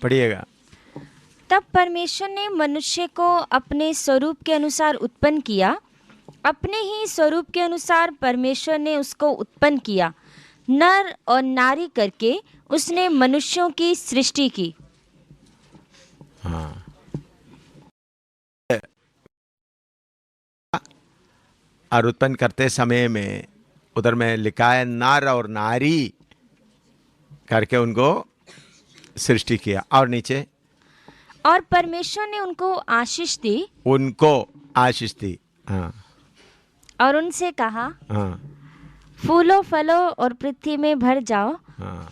पढ़िएगा। तब परमेश्वर ने मनुष्य को अपने स्वरूप के अनुसार उत्पन्न किया, अपने ही स्वरूप के अनुसार परमेश्वर ने उसको उत्पन्न किया, नर और नारी करके उसने मनुष्यों की सृष्टि की। हाँ, और उत्पन्न करते समय में उधर में लिखा है नर और नारी करके उनको सृष्टि किया। और नीचे और परमेश्वर ने उनको आशीष दी उनको आशीष दी। हाँ और उनसे कहा, हाँ फूलो फलो और पृथ्वी में भर जाओ हाँ।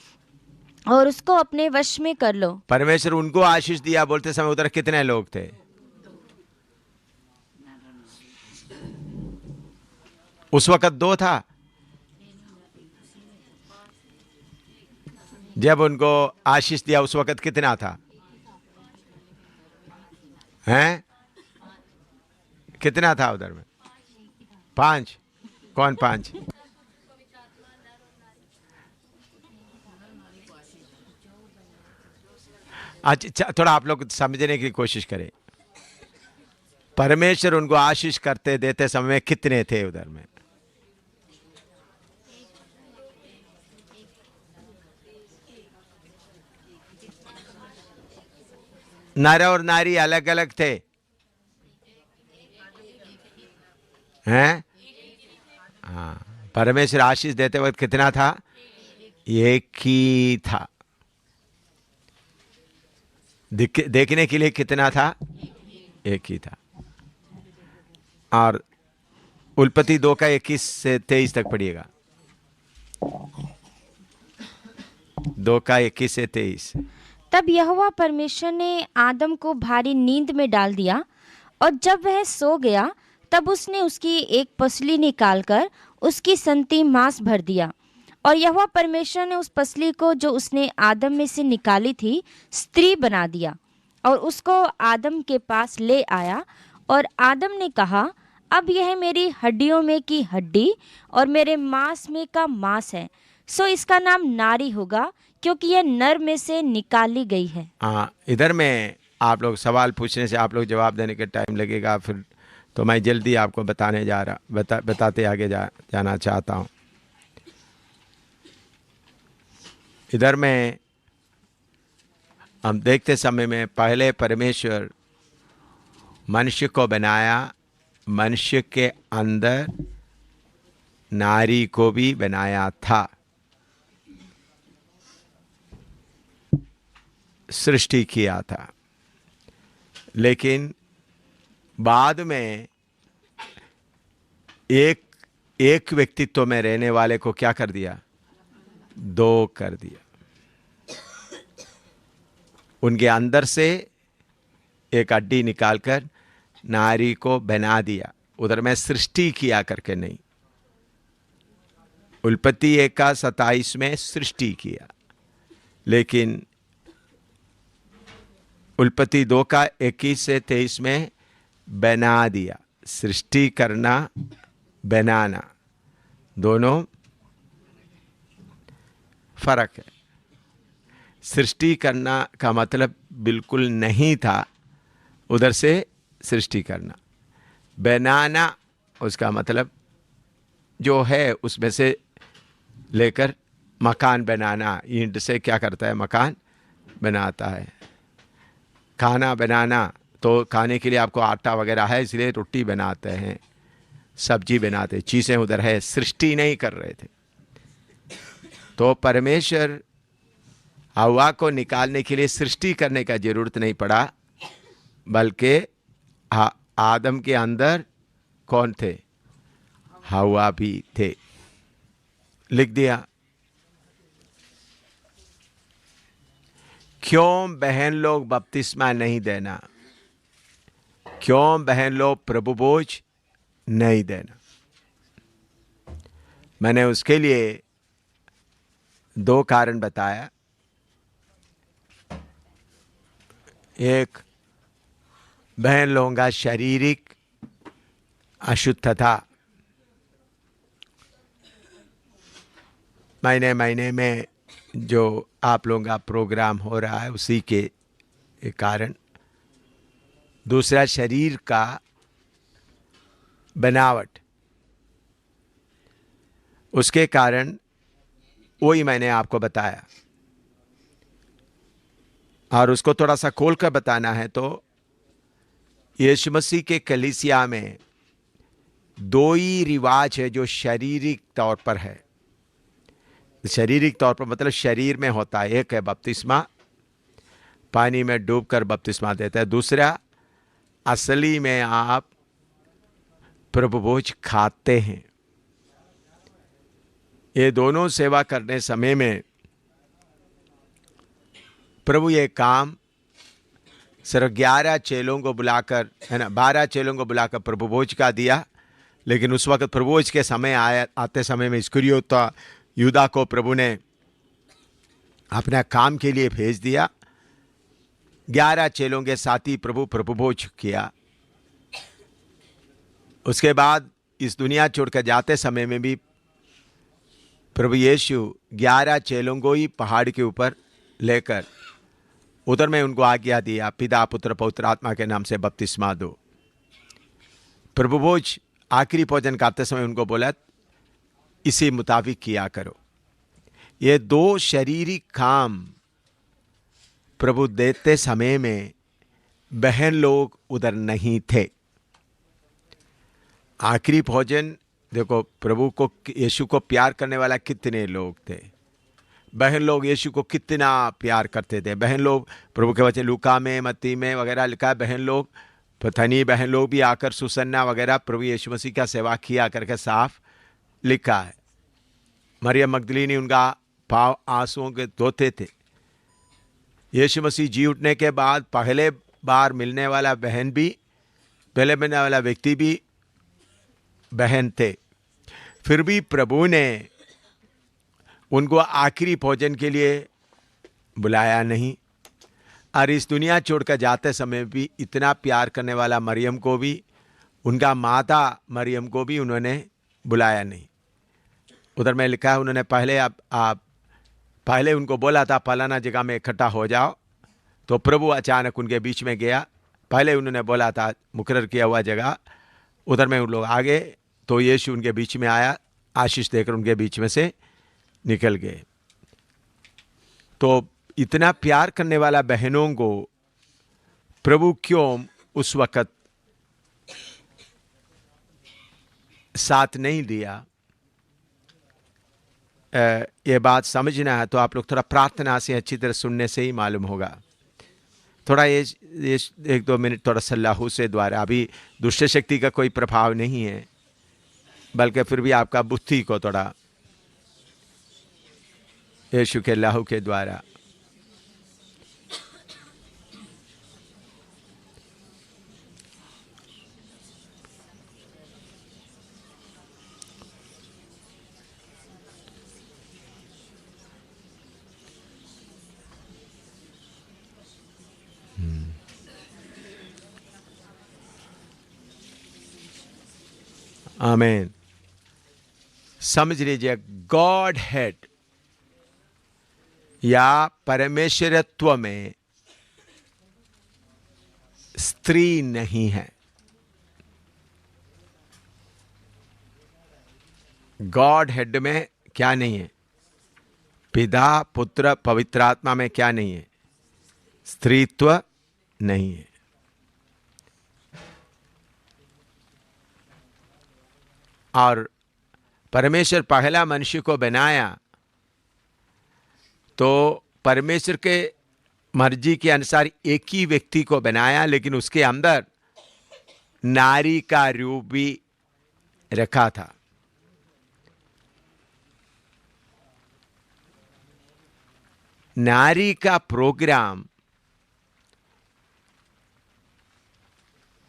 और उसको अपने वश में कर लो। परमेश्वर उनको आशीष दिया बोलते समय उधर कितने लोग थे? उस वक्त दो था। जब उनको आशीष दिया उस वक्त कितना था? हैं? कितना था उधर में? 5। कौन 5? अच्छा, थोड़ा आप लोग समझने की कोशिश करें। परमेश्वर उनको आशीष करते देते समय में कितने थे उधर में? नर और नारी अलग अलग थे हैं? हाँ, परमेश्वर आशीष देते वक्त कितना था? एक ही था। देखने के लिए कितना था? एक ही था। और उल्पत्ति 2 का 21 से 23 तक पढ़िएगा। 2 का 21 से 23। तब यहोवा परमेश्वर ने आदम को भारी नींद में डाल दिया, और जब वह सो गया तब उसने उसकी एक पसली निकालकर उसकी संति मांस भर दिया। और यहोवा परमेश्वर ने उस पसली को जो उसने आदम में से निकाली थी स्त्री बना दिया और उसको आदम के पास ले आया। और आदम ने कहा, अब यह मेरी हड्डियों में की हड्डी और मेरे मांस में का मांस है, सो इसका नाम नारी होगा, क्योंकि यह नर में से निकाली गई है। हाँ, इधर में आप लोग सवाल पूछने से आप लोग जवाब देने के टाइम लगेगा, फिर तो मैं जल्दी आपको बताने जा रहा बताते आगे जाना चाहता हूँ। इधर में हम देखते समय में पहले परमेश्वर मनुष्य को बनाया, मनुष्य के अंदर नारी को भी बनाया था, सृष्टि किया था। लेकिन बाद में एक व्यक्तित्व में रहने वाले को क्या कर दिया? 2 कर दिया। उनके अंदर से एक हड्डी निकालकर नारी को बना दिया। उधर में सृष्टि किया करके नहीं। उल्पत्ति 1 का 27 में सृष्टि किया, लेकिन उल्पत्ति 2 का 21 से 23 में बना दिया। सृष्टि करना, बनाना, दोनों फर्क है। सृष्टि करना का मतलब बिल्कुल नहीं था उधर से सृष्टि करना। बनाना उसका मतलब जो है उसमें से लेकर मकान बनाना। ईंट से क्या करता है? मकान बनाता है। खाना बनाना तो खाने के लिए आपको आटा वगैरह है, इसलिए रोटी बनाते हैं, सब्जी बनाते, चीज़ें उधर है, सृष्टि नहीं कर रहे थे। तो परमेश्वर हवा को निकालने के लिए सृष्टि करने का जरूरत नहीं पड़ा, बल्कि आदम के अंदर कौन थे? हवा भी थे। लिख दिया। क्यों बहन लोग बपतिस्मा नहीं देना? क्यों बहन लोग प्रभु भोज नहीं देना? मैंने उसके लिए 2 कारण बताया। एक, बहन लोगों का शारीरिक अशुद्धता। महीने महीने में जो आप लोगों का प्रोग्राम हो रहा है उसी के एक कारण, दूसरा शरीर का बनावट, उसके कारण वही मैंने आपको बताया। और उसको थोड़ा सा खोल कर बताना है तो यीशु मसीह के कलीसिया में दो ही रिवाज है जो शारीरिक तौर पर है। शारीरिक तौर पर मतलब शरीर में होता है। एक है बपतिस्मा, पानी में डूबकर बपतिस्मा देता है। दूसरा, असली में आप प्रभु भोज खाते हैं। ये दोनों सेवा करने समय में प्रभु ये काम सिर्फ 11 चेलों को बुलाकर, है ना, 12 चेलों को बुलाकर प्रभु भोज का दिया। लेकिन उस वक्त प्रभु भोज के समय आते समय में इस्करियोता यूदा को प्रभु ने अपना काम के लिए भेज दिया। 11 चेलों के साथ ही प्रभु भोज किया। उसके बाद इस दुनिया छोड़कर जाते समय में भी प्रभु यीशु 11 चेलों को ही पहाड़ के ऊपर लेकर उधर में उनको आज्ञा दिया, पिता पुत्र पवित्र आत्मा के नाम से बपतिस्मा दो। प्रभु भोज आखिरी भोजन करते समय उनको बोला, इसी मुताबिक किया करो। ये दो शारीरिक काम प्रभु देते समय में बहन लोग उधर नहीं थे। आखिरी भोजन देखो, प्रभु को, यीशु को प्यार करने वाला कितने लोग थे। बहन लोग यीशु को कितना प्यार करते थे। बहन लोग, प्रभु के वचन लूका में, मत्ती में वगैरह लिखा है, बहन लोग, पथनी बहन लोग भी आकर सुसन्ना वगैरह प्रभु यीशु मसीह का सेवा किया करके साफ लिखा है। मरियम मगदलीनी उनका पाँव आंसुओं के धोते थे। यीशु मसीह जी उठने के बाद पहले बार मिलने वाला बहन भी, पहले मिलने वाला व्यक्ति भी बहन थे। फिर भी प्रभु ने उनको आखिरी भोजन के लिए बुलाया नहीं। और इस दुनिया छोड़कर जाते समय भी इतना प्यार करने वाला मरियम को भी, उनका माता मरियम को भी उन्होंने बुलाया नहीं। उधर में लिखा है, उन्होंने पहले आप पहले उनको बोला था फलाना जगह में इकट्ठा हो जाओ, तो प्रभु अचानक उनके बीच में गया। पहले उन्होंने बोला था मुकर्रर किया हुआ जगह, उधर में उन लोग आ गए, तो यीशु उनके बीच में आया, आशीष देकर उनके बीच में से निकल गए। तो इतना प्यार करने वाला बहनों को प्रभु क्यों उस वक्त साथ नहीं दिया? ये बात समझना है तो आप लोग थोड़ा प्रार्थना से अच्छी तरह सुनने से ही मालूम होगा। थोड़ा ये 1-2 मिनट थोड़ा सल्लाहू से द्वारा, अभी दुष्ट शक्ति का कोई प्रभाव नहीं है, बल्कि फिर भी आपका बुद्धि को थोड़ा यीशु के लहू के द्वारा। आमीन। समझ लीजिए, गॉड हेड या परमेश्वरत्व में स्त्री नहीं है। गॉड हेड में क्या नहीं है? पिता पुत्र पवित्र आत्मा में क्या नहीं है? स्त्रीत्व नहीं है। और परमेश्वर पहला मनुष्य को बनाया तो परमेश्वर के मर्जी के अनुसार एक ही व्यक्ति को बनाया, लेकिन उसके अंदर नारी का रूप भी रखा था। नारी का प्रोग्राम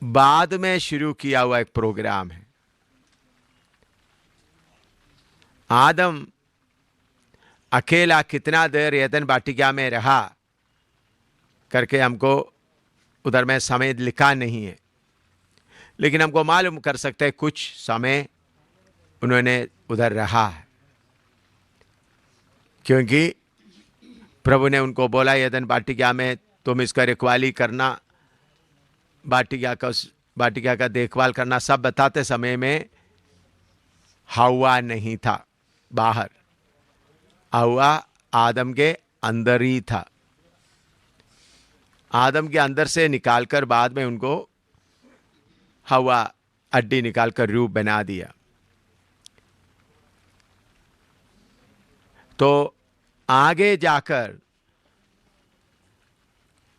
बाद में शुरू किया हुआ एक प्रोग्राम है। आदम अकेला कितना देर एदन वाटिका में रहा करके हमको उधर में समय लिखा नहीं है, लेकिन हमको मालूम कर सकते हैं कुछ समय उन्होंने उधर रहा है, क्योंकि प्रभु ने उनको बोला एदन वाटिका में तुम इसका रखवाली करना, वाटिका का देखभाल करना, सब बताते समय में हवा नहीं था बाहर, हवा आदम के अंदर ही था। आदम के अंदर से निकालकर बाद में उनको हवा हड्डी निकालकर रूप बना दिया। तो आगे जाकर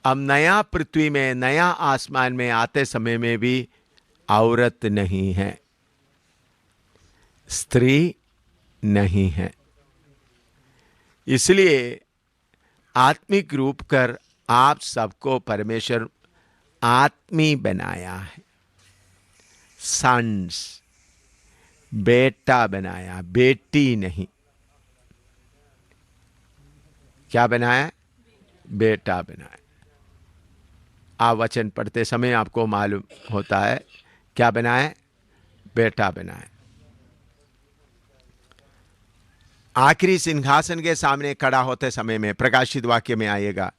अब नया पृथ्वी में, नया आसमान में आते समय में भी औरत नहीं है, स्त्री नहीं है। इसलिए आत्मिक रूप कर आप सबको परमेश्वर आत्मी बनाया है, सन्स, बेटा बनाया, बेटी नहीं। क्या बनाया? बेटा बनाया। आप वचन पढ़ते समय आपको मालूम होता है क्या बनाए? बेटा बनाए। आखिरी सिंहासन के सामने खड़ा होते समय में प्रकाशित वाक्य में आएगा,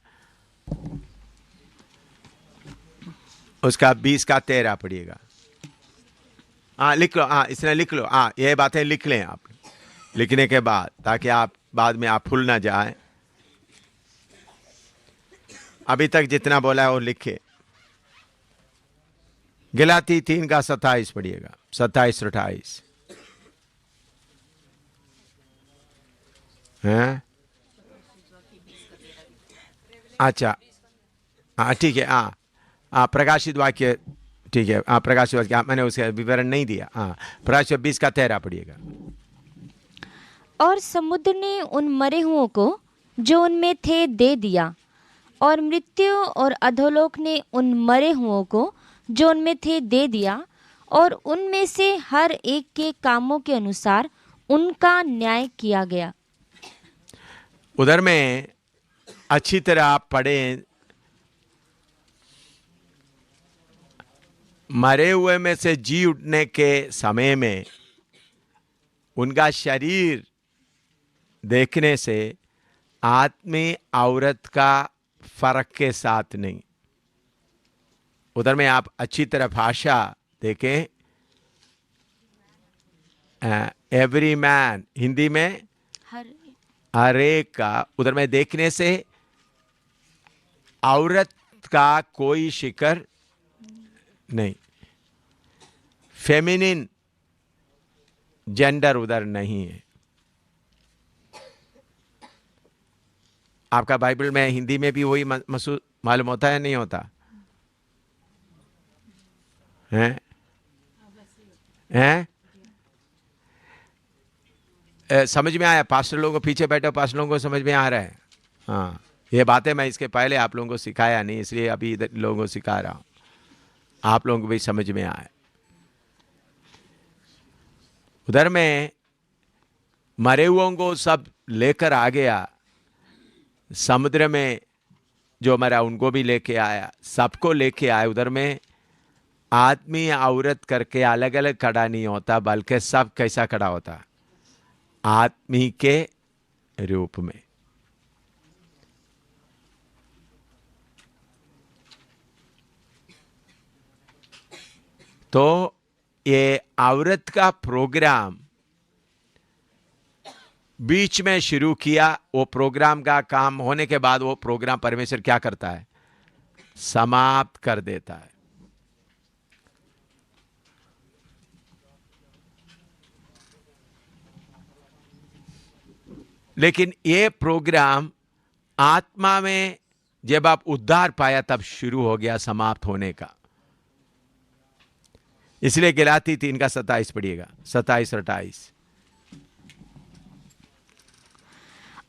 उसका 20 का 13 पढ़िएगा। लिख लो, इसने लिख लो, ये बातें लिख लें आप लिखने के बाद, ताकि आप बाद में आप भूल ना जाए। अभी तक जितना बोला है वो लिखे। गलाती 3 का 27 पढ़िएगा, 27-28 हैं? अच्छा, ठीक है। प्रकाशित वाक्य, ठीक है। प्रकाशित वाक्य मैंने उसका विवरण नहीं दिया। प्रकाशित 20 का 13 पढ़िएगा। और समुद्र ने उन मरे हुओं को जो उनमें थे दे दिया, और मृत्यु और अधोलोक ने उन मरे हुओं को जो उनमें थे दे दिया, और उनमें से हर एक के कामों के अनुसार उनका न्याय किया गया। उधर में अच्छी तरह आप पढ़ें, मरे हुए में से जी उठने के समय में उनका शरीर देखने से आदमी औरत का फर्क के साथ नहीं। उधर में आप अच्छी तरह भाषा देखें, एवरी मैन, हिंदी में हर एक का, उधर में देखने से औरत का कोई शिकर नहीं, फेमिनिन जेंडर उधर नहीं है। आपका बाइबल में हिंदी में भी वही मालूम होता है, नहीं होता है? समझ में आया? पास्टर लोगों को, पीछे बैठे पास्टर लोगों को समझ में आ रहा है? हाँ, ये बातें मैं इसके पहले आप लोगों को सिखाया नहीं, इसलिए अभी इधर लोगों को सिखा रहा हूं, आप लोगों को भी समझ में आए। उधर में मरे हुओं को सब लेकर आ गया, समुद्र में जो मरा उनको भी लेके आया, सबको लेके आया। उधर में आदमी औरत करके अलग अलग खड़ा नहीं होता, बल्कि सब कैसा खड़ा होता? आदमी के रूप में। तो ये औरत का प्रोग्राम बीच में शुरू किया, वो प्रोग्राम का काम होने के बाद वो प्रोग्राम परमेश्वर क्या करता है? समाप्त कर देता है। लेकिन ये प्रोग्राम आत्मा में जब आप उद्धार पाया तब शुरू हो गया समाप्त होने का। इसलिए गलाती 3 का 27 पढ़िएगा, 27-28।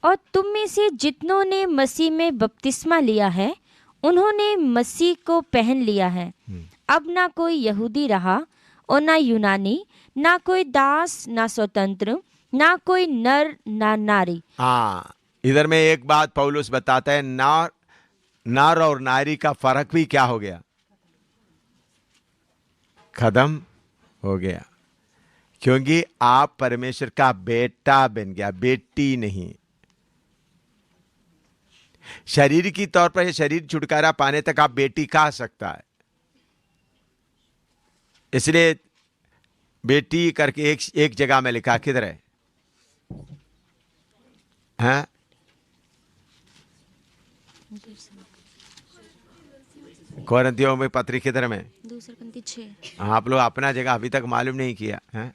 और तुम में से जितनों ने मसीह में बपतिस्मा लिया है, उन्होंने मसीह को पहन लिया है। अब ना कोई यहूदी रहा और ना यूनानी, ना कोई दास ना स्वतंत्र, ना कोई नर ना नारी। इधर में एक बात पौलुस बताता है, नर और नारी का फर्क भी क्या हो गया? खत्म हो गया, क्योंकि आप परमेश्वर का बेटा बन गया, बेटी नहीं। शरीर की तौर पर शरीर छुटकारा पाने तक आप बेटी कहा सकता है, इसलिए बेटी करके एक जगह में लिखा, किधर है? हाँ, कोरिन्थियों में पत्री किधर में? 2 Corinthians 6 आप लोग अपना जगह अभी तक मालूम नहीं किया है।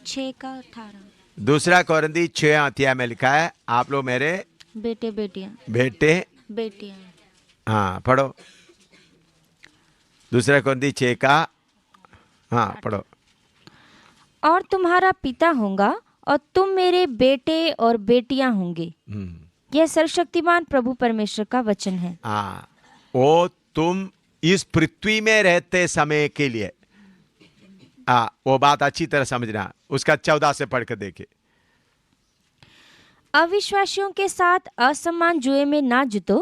6:18 दूसरा कोरिन्थी 6 अध्याय में लिखा है, आप लोग मेरे बेटे बेटियां बेटे। हाँ पढ़ो, दूसरा कोरिन्थी 6 का, हाँ पढ़ो। और तुम्हारा पिता होगा और तुम मेरे बेटे और बेटियां होंगे। यह सर्वशक्तिमान प्रभु परमेश्वर का वचन है। हाँ, वो तुम इस पृथ्वी में रहते समय के लिए, वो बात अच्छी तरह समझना, उसका 14 से पढ़कर देखे। अविश्वासियों के साथ असमान जुए में ना जुतो,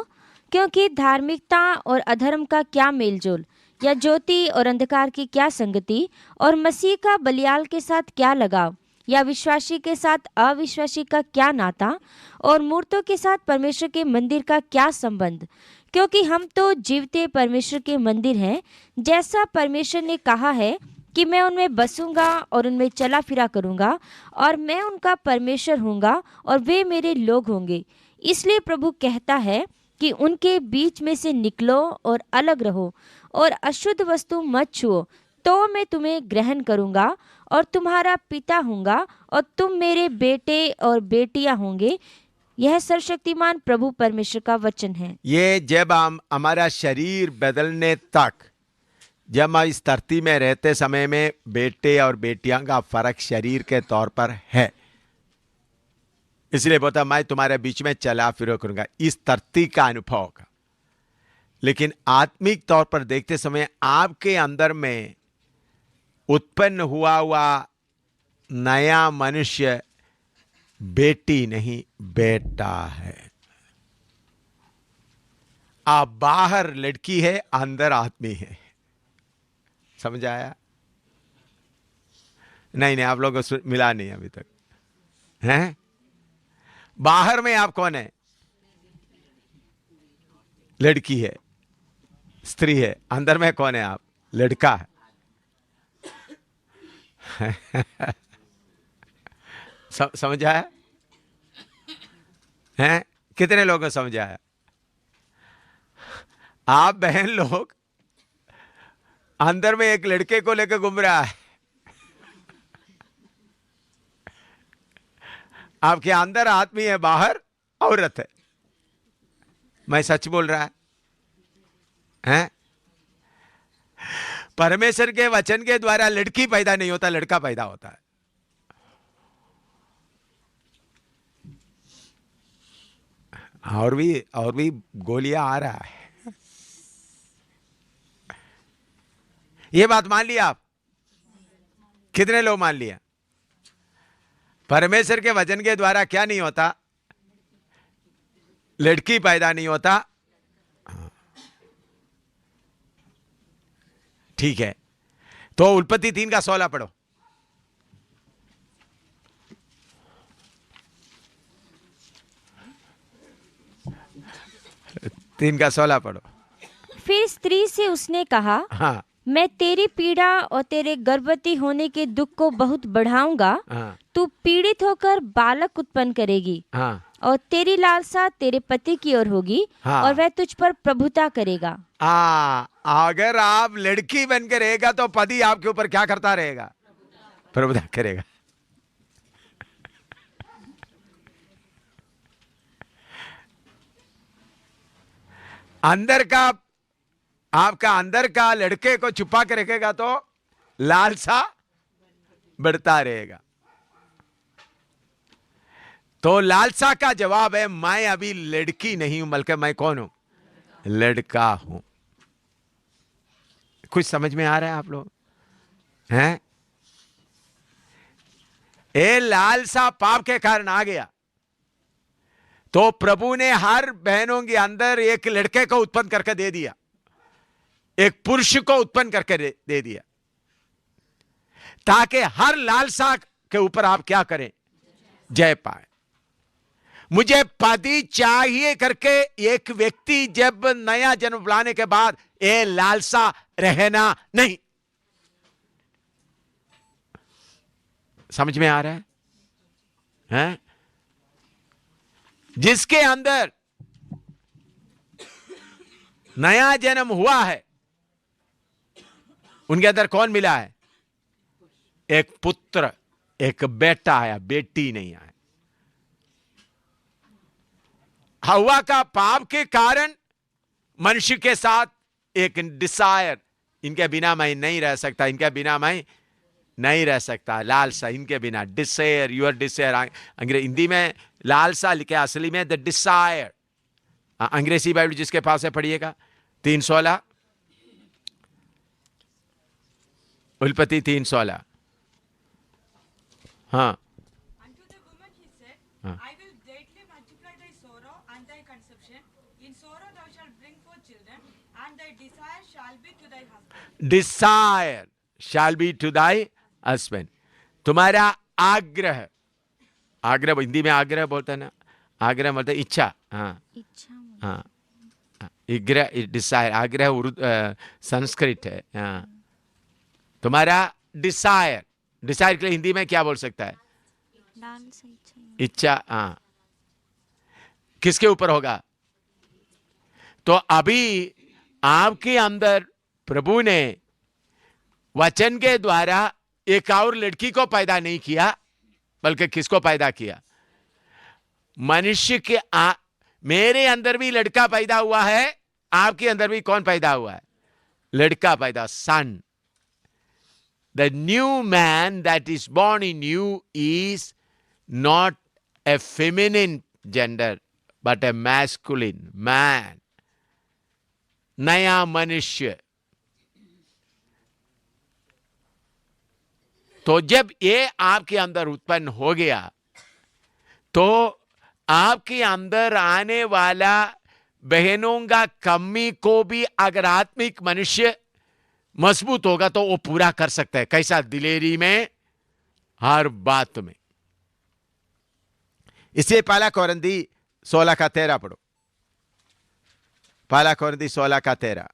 क्योंकि धार्मिकता और अधर्म का क्या मेलजोल, या ज्योति और अंधकार की क्या संगति, और मसीह का बलियाल के साथ क्या लगाव, या विश्वासी के साथ अविश्वासी का क्या नाता, और मूर्तों के साथ परमेश्वर के मंदिर का क्या संबंध। क्योंकि हम तो जीवते परमेश्वर के मंदिर हैं, जैसा परमेश्वर ने कहा है कि मैं उनमें बसूंगा और उनमें चला फिरा करूंगा, और मैं उनका परमेश्वर होऊंगा और वे मेरे लोग होंगे। इसलिए प्रभु कहता है कि उनके बीच में से निकलो और अलग रहो, और अशुद्ध वस्तु मत छुओ, तो मैं तुम्हें ग्रहण करूंगा और तुम्हारा पिता होऊंगा, और तुम मेरे बेटे और बेटियां होंगे। यह सर्वशक्तिमान प्रभु परमेश्वर का वचन है। ये जब हम हमारा शरीर बदलने तक, जब हम इस धरती में रहते समय में बेटे और बेटियां का फर्क शरीर के तौर पर है, इसलिए बोलता मैं तुम्हारे बीच में चला फिरो करूंगा, इस धरती का अनुभव का। लेकिन आत्मिक तौर पर देखते समय आपके अंदर में उत्पन्न हुआ नया मनुष्य बेटी नहीं बेटा है। आप बाहर लड़की है, अंदर आदमी है। समझ आया? नहीं, आप लोगों को मिला नहीं अभी तक, हैं? बाहर में आप कौन है? लड़की है, स्त्री है। अंदर में कौन है आप? लड़का है। समझ आया? हैं? कितने लोगों को समझ आया? आप बहन लोग अंदर में एक लड़के को लेकर घूम रहा है, आपके अंदर आदमी है, बाहर औरत है। मैं सच बोल रहा है? परमेश्वर के वचन के द्वारा लड़की पैदा नहीं होता, लड़का पैदा होता है। और भी गोलियां आ रहा है। ये बात मान लिया आप? कितने लोग मान लिया? परमेश्वर के वचन के द्वारा क्या नहीं होता? लड़की पैदा नहीं होता। ठीक है, तो उत्पत्ति 3 का 16 पढ़ो। 3 का 16 पढ़ो। फिर स्त्री से उसने कहा, हाँ, मैं तेरी पीड़ा और तेरे गर्भवती होने के दुख को बहुत बढ़ाऊंगा। हाँ, तू पीड़ित होकर बालक उत्पन्न करेगी, हाँ, और तेरी लालसा तेरे पति की ओर होगी, हाँ। और वह तुझ पर प्रभुता करेगा। अगर आप लड़की बनकर रहेगा तो पति आपके ऊपर क्या करता रहेगा? प्रभुता करेगा। अंदर का, आपका अंदर का लड़के को छुपा के रखेगा तो लालसा बढ़ता रहेगा। तो लालसा का जवाब है, मैं अभी लड़की नहीं हूं, बल्कि मैं कौन हूं? लड़का हूं। कुछ समझ में आ रहा है आप लोग? हैं? ये लालसा पाप के कारण आ गया, तो प्रभु ने हर बहनों के अंदर एक लड़के को उत्पन्न करके दे दिया, एक पुरुष को उत्पन्न करके दे दिया, ताकि हर लालसा के ऊपर आप क्या करें? जय पाए। मुझे पति चाहिए करके एक व्यक्ति जब नया जन्म लाने के बाद ये लालसा रहना नहीं। समझ में आ रहा है? हैं? जिसके अंदर नया जन्म हुआ है, उनके अंदर कौन मिला है? एक पुत्र, एक बेटा आया, बेटी नहीं आया। हवा का पाप के कारण मनुष्य के साथ एक डिजायर, इनके बिना मैं नहीं रह सकता, इनके बिना मैं नहीं रह सकता, लालसा, इनके बिना, डिजायर, यूर डिजायर। अंग्रेजी, हिंदी में लालसा लिखे, असली में द डिजायर। अंग्रेजी बाइबल जिसके पास है पढ़िएगा, 3:16, उल्पत्ति 3:16। हाँ, Unto the woman he said, हाँ। I will greatly multiply thy sorrow and thy conception. In sorrow thou shalt bring forth children, and thy desire shall be to thy husband. Desire shall be to thy husband. तुम्हारा आग्रह, आग्रह हिंदी में आग्रह बोलते हैं ना, आग्रह मतलब इच्छा। हाँ इच्छा। हाँ, आग्रह, डिजायर, आग्रह संस्कृत है। हाँ, तुम्हारा डिजायर, डिजायर के लिए हिंदी में क्या बोल सकता है? इच्छा। हाँ, किसके ऊपर होगा? तो अभी आपके अंदर प्रभु ने वचन के द्वारा एक और लड़की को पैदा नहीं किया, बल्कि किसको पैदा किया? मनुष्य के मेरे अंदर भी लड़का पैदा हुआ है, आपके अंदर भी कौन पैदा हुआ है? लड़का पैदा, सन। The new man that is born in you is not a feminine gender, but a masculine man. नया मनुष्य। तो जब ये आपके अंदर उत्पन्न हो गया, तो आपके अंदर आने वाला बहनों का कमी को भी अगर आत्मिक मनुष्य मजबूत होगा तो वो पूरा कर सकता है। कैसा? दिलेरी में, हर बात में। इसलिए 1 कोरिन्थी 16:13 पढ़ो। 1 कोरिन्थी 16:13।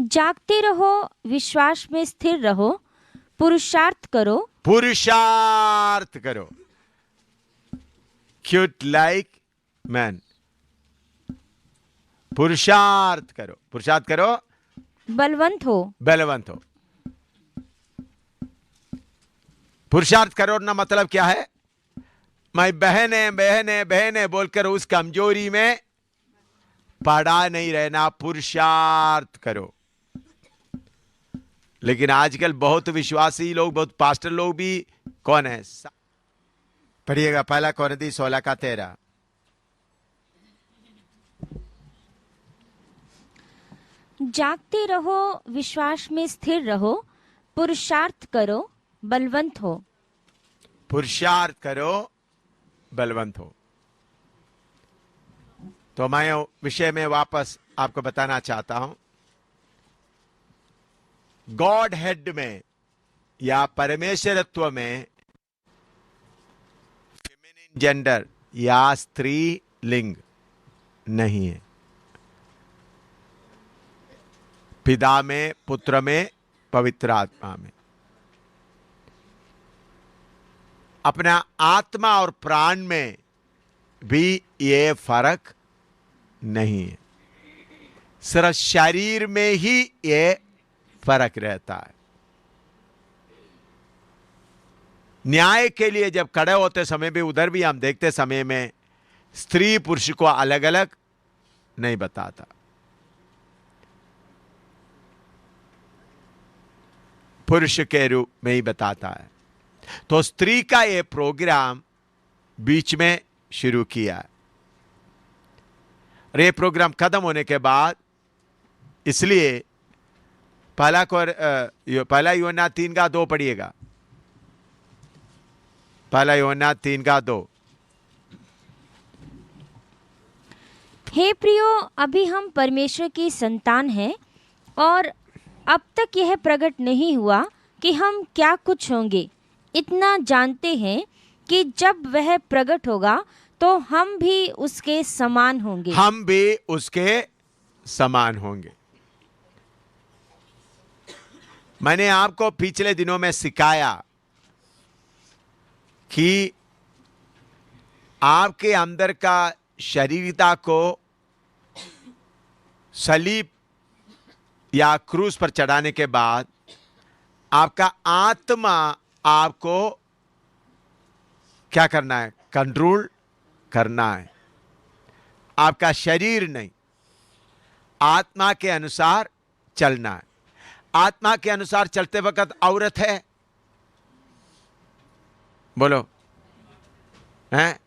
जागते रहो, विश्वास में स्थिर रहो, पुरुषार्थ करो। पुरुषार्थ करो। Cute like man. पुरुषार्थ करो, पुरुषार्थ करो। बलवंत हो, बलवंत हो। पुरुषार्थ करो ना मतलब क्या है? मैं बहने बहने बहने बोलकर उस कमजोरी में पड़ा नहीं रहना, पुरुषार्थ करो। लेकिन आजकल बहुत विश्वासी लोग, बहुत पास्टर लोग भी कौन है? पढ़िएगा 1 कोरिन्थी 16:13। जागते रहो, विश्वास में स्थिर रहो, पुरुषार्थ करो, बलवंत हो। पुरुषार्थ करो, बलवंत हो। तो मैं विषय में वापस आपको बताना चाहता हूं। गॉड हेड में या परमेश्वरत्व में फेमिनिन जेंडर या स्त्री लिंग नहीं है। पिता में, पुत्र में, पवित्र आत्मा में। अपना आत्मा और प्राण में भी ये फर्क नहीं है। सिर्फ शरीर में ही ये फर्क रहता है। न्याय के लिए जब खड़े होते समय भी, उधर भी हम देखते समय में स्त्री पुरुष को अलग अलग नहीं बताता। पुरुष के रूप में ही बताता है। तो स्त्री का ये प्रोग्राम बीच में शुरू किया है। और ये प्रोग्राम खत्म होने के बाद, इसलिए 1 यूहन्ना 3:2 पढ़िएगा। 1 यूहन्ना 3:2। हे प्रियो, अभी हम परमेश्वर की संतान हैं और अब तक यह प्रकट नहीं हुआ कि हम क्या कुछ होंगे। इतना जानते हैं कि जब वह प्रकट होगा तो हम भी उसके समान होंगे। हम भी उसके समान होंगे। मैंने आपको पिछले दिनों में सिखाया कि आपके अंदर का शरीरता को सलीब या क्रूस पर चढ़ाने के बाद आपका आत्मा आपको क्या करना है? कंट्रोल करना है। आपका शरीर नहीं, आत्मा के अनुसार चलना है। आत्मा के अनुसार चलते वक्त औरत है, बोलो, हैं?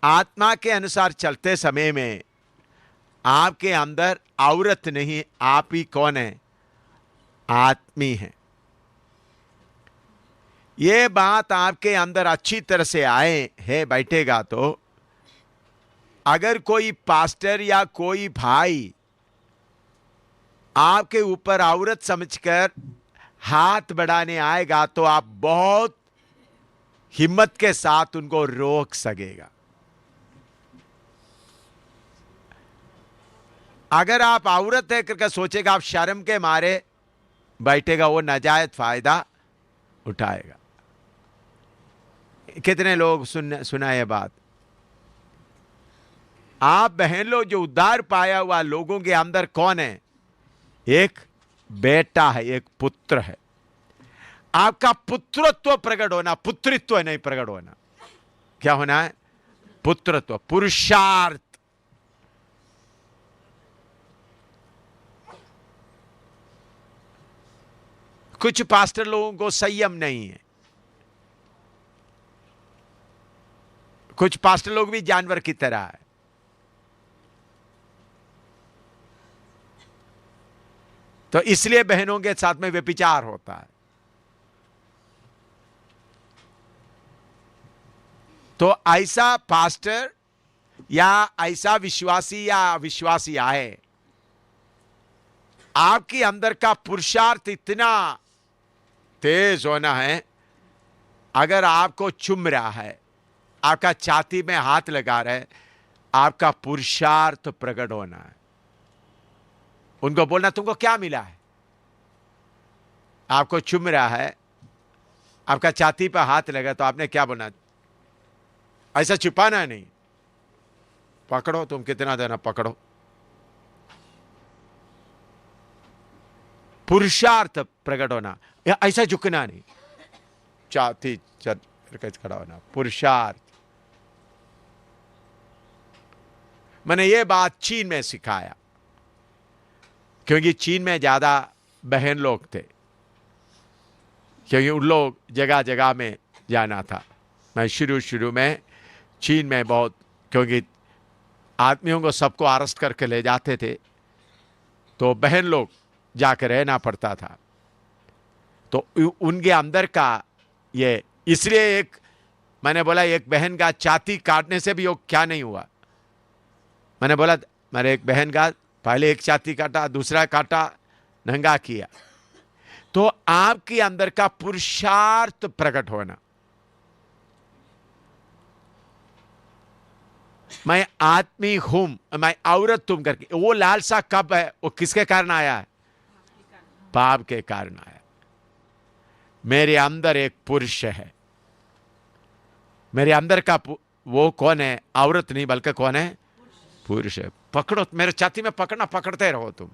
आत्मा के अनुसार चलते समय में आपके अंदर औरत नहीं, आप ही कौन है? आत्मी है। ये बात आपके अंदर अच्छी तरह से आए है बैठेगा तो अगर कोई पास्टर या कोई भाई आपके ऊपर औरत समझकर हाथ बढ़ाने आएगा तो आप बहुत हिम्मत के साथ उनको रोक सकेगा। अगर आप औरत है करके सोचेगा, आप शर्म के मारे बैठेगा, वो नाजायज फायदा उठाएगा। कितने लोग सुना ये बात? आप बहन लोग जो उद्धार पाया हुआ लोगों के अंदर कौन है? एक बेटा है, एक पुत्र है। आपका पुत्रत्व प्रकट होना, पुत्रित्व नहीं प्रकट होना। क्या होना है? पुत्रत्व, पुरुषार्थ। कुछ पास्टर लोगों को संयम नहीं है। कुछ पास्टर लोग भी जानवर की तरह है। तो इसलिए बहनों के साथ में व्यभिचार होता है। तो ऐसा पास्टर या ऐसा विश्वासी या अविश्वासी आए, आपके अंदर का पुरुषार्थ इतना तेज होना है, अगर आपको चुम रहा है, आपका छाती में हाथ लगा रहा है, आपका पुरुषार्थ प्रकट होना है। उनको बोलना तुमको क्या मिला है? आपको चुम रहा है, आपका छाती पर हाथ लगा तो आपने क्या बोलना? ऐसा छुपाना नहीं, पकड़ो, तुम कितना देना पकड़ो। पुरुषार्थ प्रकट होना, या ऐसा झुकना नहीं, छाती खड़ा होना, पुरुषार्थ। मैंने ये बात चीन में सिखाया, क्योंकि चीन में ज्यादा बहन लोग थे, क्योंकि उन लोग जगह जगह में जाना था। मैं शुरू में चीन में बहुत, क्योंकि आदमियों को सबको अरेस्ट करके ले जाते थे, तो बहन लोग जाकर रहना पड़ता था। तो उनके अंदर का ये, इसलिए एक मैंने बोला एक बहन का छाती काटने से भी वो क्या नहीं हुआ। मैंने बोला मेरे एक बहन का पहले एक छाती काटा, दूसरा काटा, नंगा किया। तो आपके अंदर का पुरुषार्थ प्रकट होना, मैं आदमी हूं, मैं औरत तुम करके, वो लालसा कब है? वो किसके कारण आया है? पाप के कारण आया। मेरे अंदर एक पुरुष है, मेरे अंदर का वो कौन है? औरत नहीं बल्कि कौन है? पुरुष है। पकड़ो, मेरे छाती में पकड़ना, पकड़ते रहो तुम।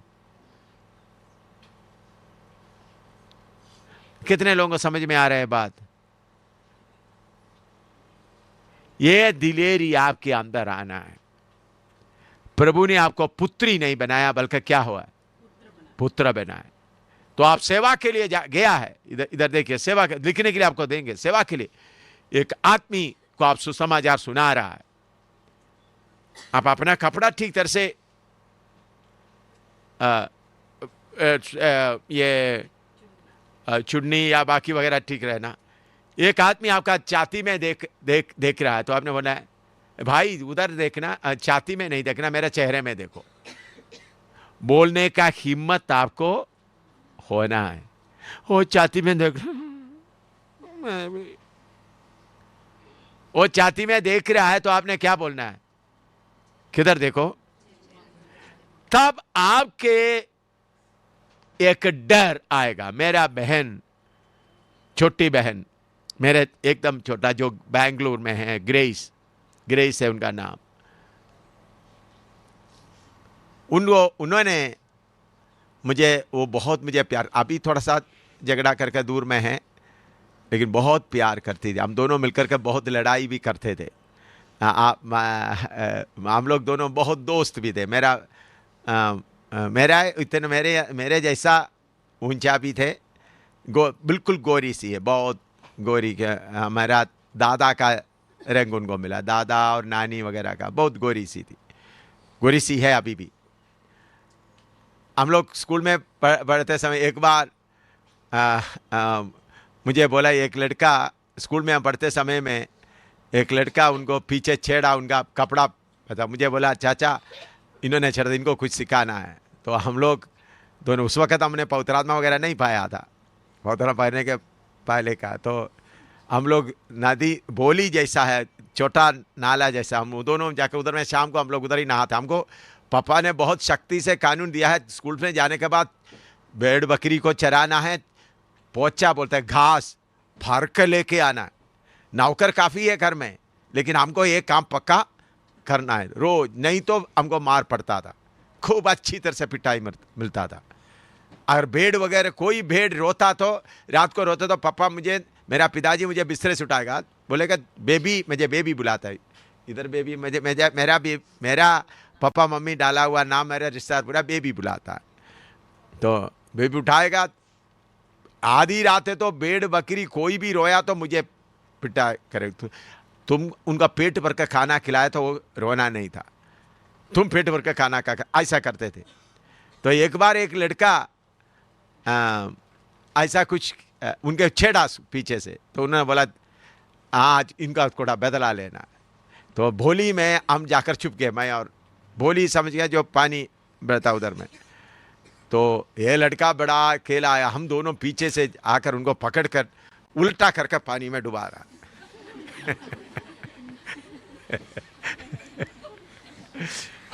कितने लोगों को समझ में आ रहा है बात? ये दिलेरी आपके अंदर आना है। प्रभु ने आपको पुत्री नहीं बनाया बल्कि क्या हुआ? पुत्र बनाया। तो आप सेवा के लिए गया है। इधर देखिए, सेवा लिखने के लिए आपको देंगे, सेवा के लिए एक आदमी को आप सुसमाचार सुना रहा है। आप अपना कपड़ा ठीक तरह से ये चुन्नी या बाकी वगैरह ठीक रहना। एक आदमी आपका छाती में देख रहा है, तो आपने बोला है भाई उधर देखना, छाती में नहीं देखना, मेरे चेहरे में देखो। बोलने का हिम्मत आपको होना है। वो छाती में देख, मैं भी, वो छाती में देख रहा है तो आपने क्या बोलना है, किधर देखो। तब आपके एक डर आएगा। मेरा बहन, छोटी बहन, मेरे एकदम छोटा, जो बैंगलोर में है, ग्रेस, ग्रेस है उनका नाम, उन्होंने मुझे, वो बहुत मुझे प्यार, अभी थोड़ा सा झगड़ा करके दूर में है, लेकिन बहुत प्यार करती थी। हम दोनों मिलकर के बहुत लड़ाई भी करते थे। हम लोग दोनों बहुत दोस्त भी थे। मेरा इतने मेरे जैसा ऊंचा भी थे, बिल्कुल गोरी सी है, बहुत गोरी के। हमारा दादा का रंग उनको मिला, दादा और नानी वगैरह का, बहुत गोरी सी थी, गोरी सी है अभी भी। हम लोग स्कूल में पढ़ते समय एक बार मुझे बोला, एक लड़का, स्कूल में हम पढ़ते समय में एक लड़का उनको पीछे छेड़ा, उनका कपड़ा पता, मुझे बोला चाचा इन्होंने छेड़ा, इनको कुछ सिखाना है। तो हम लोग दोनों, उस वक्त हमने पवित्रात्मा वगैरह नहीं पाया था, पवित्र पाने के पहले का, तो हम लोग नदी बोली जैसा है, छोटा नाला जैसा, हम दोनों जाकर उधर में शाम को हम लोग उधर ही नहाते। हमको पापा ने बहुत शक्ति से कानून दिया है, स्कूल में जाने के बाद भेड़ बकरी को चराना है, पोचा बोलते हैं, घास फाड़ कर लेके आना है। नौकर काफ़ी है घर में, लेकिन हमको ये काम पक्का करना है रोज, नहीं तो हमको मार पड़ता था, खूब अच्छी तरह से पिटाई मिलता था। अगर भेड़ वगैरह, कोई भेड़ रोता तो, रात को रोता तो पापा मुझे, मेरा पिताजी मुझे बिस्तरे से उठाएगा, बोलेगा बेबी, मुझे बेबी बुलाता है, इधर बेबी, मेरा पापा मम्मी डाला हुआ नाम, मेरा रिश्तेदार पूरा बेबी बुलाता है। तो बेबी उठाएगा, आधी रात है तो भेड़ बकरी कोई भी रोया तो मुझे पिटा करे, तुम उनका पेट भर का खाना खिलाया तो वो रोना नहीं था, तुम पेट भर का खाना खा, ऐसा करते थे। तो एक बार एक लड़का ऐसा कुछ उनके छेड़ा पीछे से, तो उन्होंने बोला आज इनका थोड़ा बदला लेना। तो भोली में हम जाकर छुप गए, मैं और भोली समझ गया जो पानी बहता उधर में। तो ये लड़का बड़ा अकेला आया, हम दोनों पीछे से आकर उनको पकड़कर उल्टा करके पानी में डुबा रहा।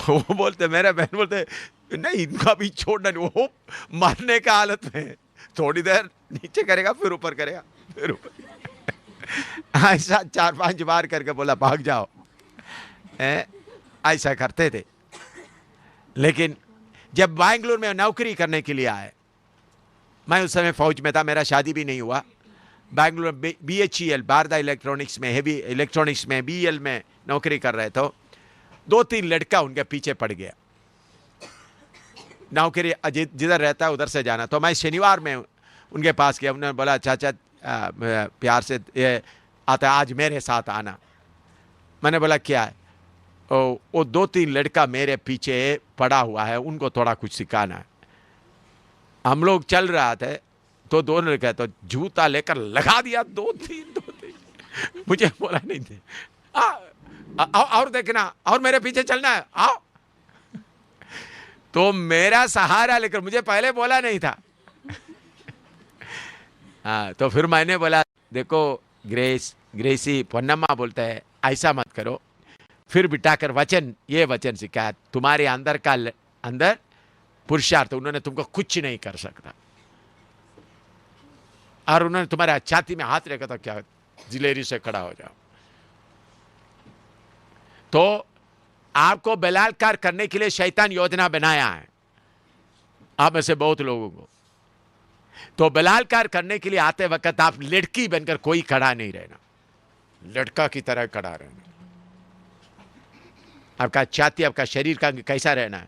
वो बोलते, मेरे बहन बोलते नहीं इनका भी छोड़ना नहीं, वो मरने का हालत में, थोड़ी देर नीचे करेगा फिर ऊपर करेगा फिर ऊपर। ऐसा 4-5 बार करके बोला भाग जाओ, ऐसा करते थे। लेकिन जब बैंगलोर में नौकरी करने के लिए आए, मैं उस समय फौज में था, मेरा शादी भी नहीं हुआ। बैंगलोर BHEL, भारदा इलेक्ट्रॉनिक्स में, हेवी इलेक्ट्रॉनिक्स में, BEL में नौकरी कर रहे तो 2-3 लड़का उनके पीछे पड़ गया। नौकरी जिधर रहता है उधर से जाना। तो मैं शनिवार में उनके पास गया, उन्होंने बोला चाचा प्यार से ये आता, आज मेरे साथ आना। मैंने बोला क्या है? वो 2-3 लड़का मेरे पीछे पड़ा हुआ है, उनको थोड़ा कुछ सिखाना है। हम लोग चल रहा थे तो 2 लड़के तो जूता लेकर लगा दिया, 2-3 मुझे बोला नहीं थे, और देखना, और मेरे पीछे चलना है, आओ। तो मेरा सहारा लेकर, मुझे पहले बोला नहीं था। हाँ, तो फिर मैंने बोला देखो ग्रेसी पोन्नम्मा बोलते हैं, ऐसा मत करो। फिर बिठाकर वचन, ये वचन सिखाया, तुम्हारे अंदर का अंदर पुरुषार्थ, उन्होंने तुमको कुछ नहीं कर सकता। और उन्होंने तुम्हारे छाती में हाथ रखा तो क्या, जिलेरी से खड़ा हो जाओ। तो आपको बलात्कार करने के लिए शैतान योजना बनाया है, आप में से बहुत लोगों को। तो बलात्कार करने के लिए आते वक्त आप लड़की बनकर कोई खड़ा नहीं रहना, लड़का की तरह खड़ा रहना। आपका छाती, आपका शरीर का कैसा रहना है,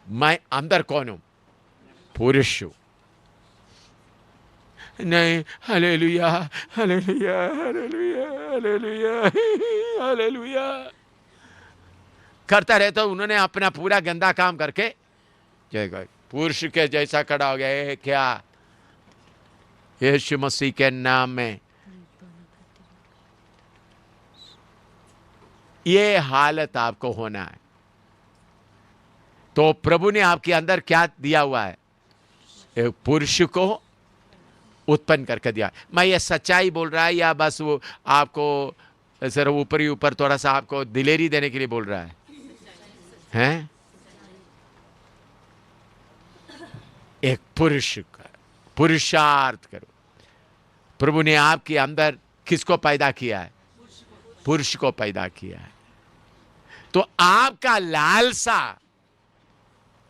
मैं अंदर कौन हूं? पुरुष हूं। नहीं, hallelujah hallelujah hallelujah hallelujah hallelujah करता रहता। उन्होंने अपना पूरा गंदा काम करके पुरुष के जैसा खड़ा हो गया। ये क्या? यीशु मसीह के नाम में ये हालत आपको होना है। तो प्रभु ने आपके अंदर क्या दिया हुआ है? एक पुरुष को उत्पन्न करके दिया। मैं ये सच्चाई बोल रहा है या बस वो आपको सर ऊपर ही ऊपर थोड़ा सा आपको दिलेरी देने के लिए बोल रहा है? हैं? एक पुरुष का पुरुषार्थ करो। प्रभु ने आपके अंदर किसको पैदा किया है? पुरुष को पैदा किया है। तो आपका लालसा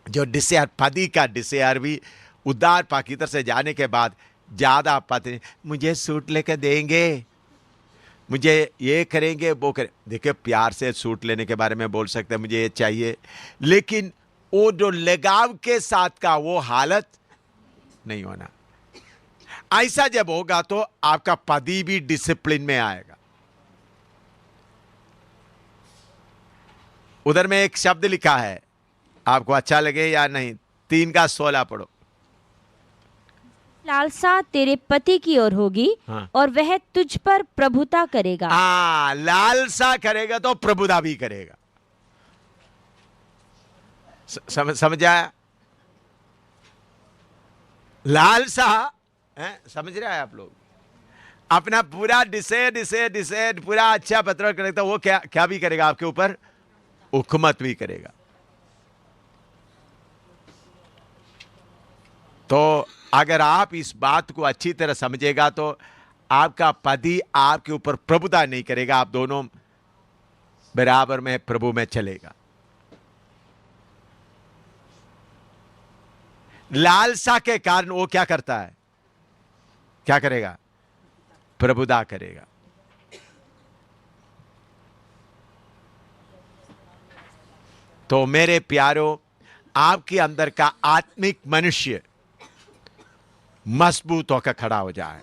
जो डिसेयर, पति का डिसेयर भी उदार पाकितर से जाने के बाद ज्यादा पाते, मुझे सूट लेकर देंगे, मुझे ये करेंगे वो करें। देखिए, प्यार से सूट लेने के बारे में बोल सकते हैं मुझे ये चाहिए, लेकिन वो जो लगाव के साथ का वो हालत नहीं होना। ऐसा जब होगा तो आपका पति भी डिसिप्लिन में आएगा। उधर में एक शब्द लिखा है, आपको अच्छा लगे या नहीं, 3:16 पढ़ो। लालसा तेरे पति की ओर होगी, हाँ। और वह तुझ पर प्रभुता करेगा। लालसा करेगा तो प्रभुता भी करेगा। समझ आया? लालसा समझ रहे हैं आप लोग? अपना पूरा डिसेड पूरा अच्छा पत्र करेगा, वो क्या भी करेगा आपके ऊपर, हुकूमत भी करेगा। तो अगर आप इस बात को अच्छी तरह समझेगा तो आपका पति आपके ऊपर प्रभुता नहीं करेगा, आप दोनों बराबर में प्रभु में चलेगा। लालसा के कारण वो क्या करता है? क्या करेगा? प्रभुता करेगा। तो मेरे प्यारों, आपके अंदर का आत्मिक मनुष्य मजबूत होकर खड़ा हो जाए,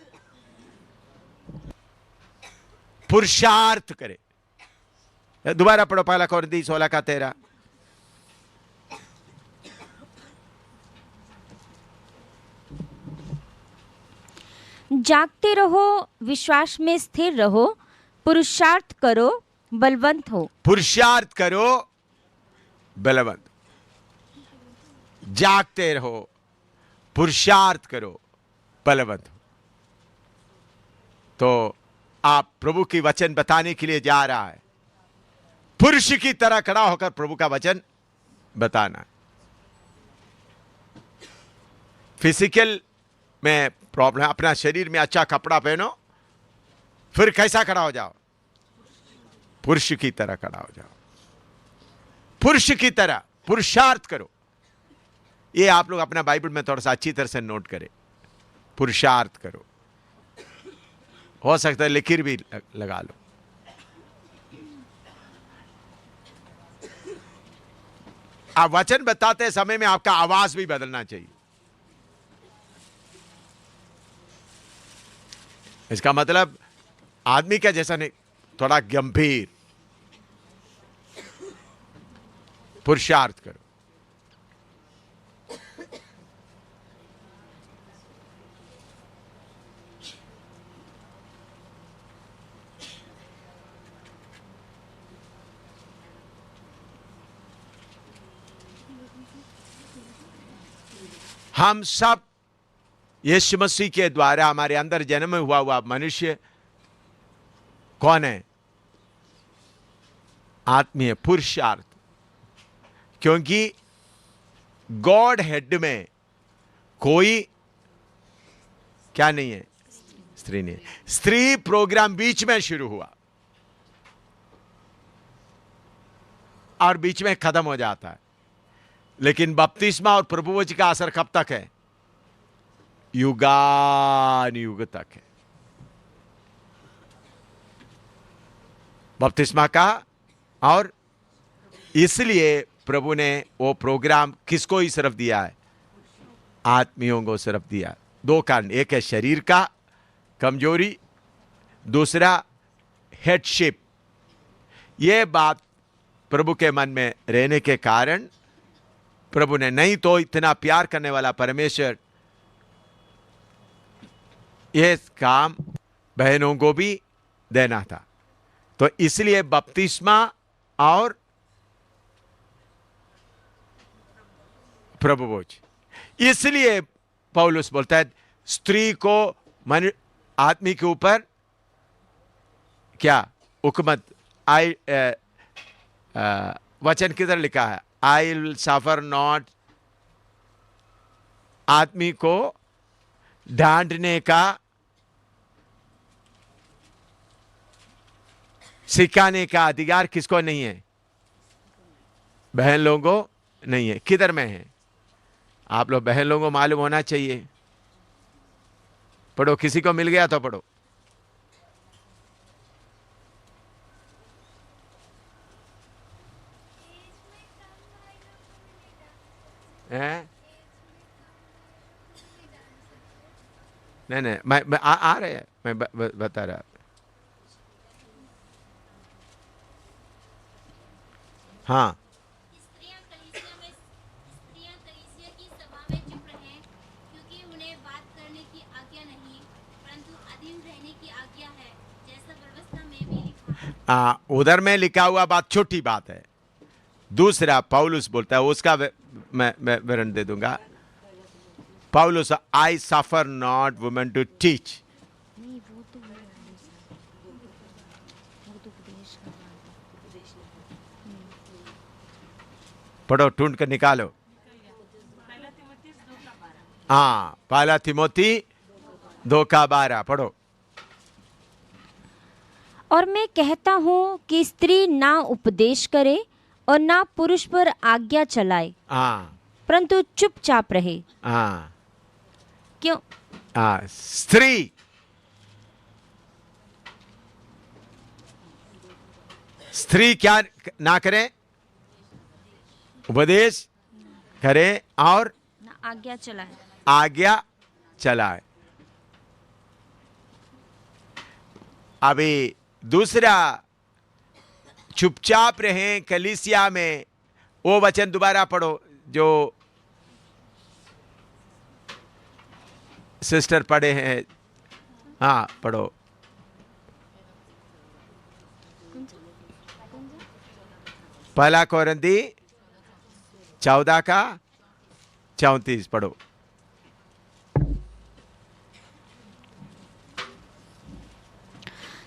पुरुषार्थ करे। दोबारा पढ़ो, पहला कोरिन्थी 16:13। जागते रहो, विश्वास में स्थिर रहो, पुरुषार्थ करो, बलवंत हो। पुरुषार्थ करो, बलवंत। जागते रहो, पुरुषार्थ करो, बलवंत हो। तो आप प्रभु की वचन बताने के लिए जा रहा है, पुरुष की तरह खड़ा होकर प्रभु का वचन बताना। फिजिकल में प्रॉब्लम, अपना शरीर में अच्छा कपड़ा पहनो, फिर कैसा खड़ा हो जाओ? पुरुष की तरह खड़ा हो जाओ, पुरुष की तरह पुरुषार्थ करो। ये आप लोग अपना बाइबल में थोड़ा सा अच्छी तरह से नोट करें, पुरुषार्थ करो। हो सकता है लिखिर भी लगा लो। आप वचन बताते समय में आपका आवाज भी बदलना चाहिए। इसका मतलब आदमी का जैसा नहीं, थोड़ा गंभीर। पुरुषार्थ करो। हम सब यीशु मसीह के द्वारा हमारे अंदर जन्म हुआ मनुष्य कौन है? आत्मीय पुरुषार्थ। क्योंकि गॉड हेड में कोई क्या नहीं है? स्त्री नहीं है। स्त्री प्रोग्राम बीच में शुरू हुआ और बीच में खत्म हो जाता है, लेकिन बपतिस्मा और प्रभुवच का असर कब तक है? युगान युग तक है। बपतिस्मा का, और इसलिए प्रभु ने वो प्रोग्राम किसको ही सिर्फ दिया है? आत्मियों को सिर्फ दिया। दो कारण, एक है शरीर का कमजोरी, दूसरा हेडशिप। ये बात प्रभु के मन में रहने के कारण प्रभु ने, नहीं तो इतना प्यार करने वाला परमेश्वर ये काम बहनों को भी देना था। तो इसलिए बपतिस्मा और प्रभुभोज, इसलिए पौलुस बोलता है स्त्री को आदमी के ऊपर क्या हुकूमत, आई वचन किधर लिखा है, आई विल सफर नॉट, आदमी को डांटने का, सिखाने का अधिकार किसको नहीं है? बहन लोगों को नहीं है। किधर में है? आप लोग बहन लोगों को मालूम होना चाहिए। पढ़ो, किसी को मिल गया तो पढ़ो। हैं? नहीं, मैं आ रहे हैं, मैं बता रहा। हाँ, स्त्रियां कलीसिया की सभा में चुप रहें, क्योंकि उन्हें बात करने की आज्ञा नहीं, परंतु अधीन रहने की आज्ञा है, जैसा व्यवस्था में भी लिखा है। उधर में लिखा हुआ बात छोटी बात है। दूसरा पौलुस बोलता है, उसका मैं विवरण दे दूंगा। पौलुस, आई सफर नॉट वुमेन टू टीच। नहीं, वो तो उपदेश का पढ़ो, ढूंढ कर निकालो। हाँ, पहला तिमोथी 2:12 पढ़ो। और मैं कहता हूँ कि स्त्री ना उपदेश करे और ना पुरुष पर आज्ञा चलाए, हाँ परंतु चुपचाप रहे। हाँ क्यों? हाँ, स्त्री क्या ना करें? उपदेश करे और ना आज्ञा चलाए। आज्ञा चलाए। अभी दूसरा, चुपचाप रहें कलीसिया में, वो वचन दोबारा पढ़ो जो सिस्टर पढ़े हैं। हाँ पढ़ो। पहला कोरिन्थी 14:34 पढ़ो।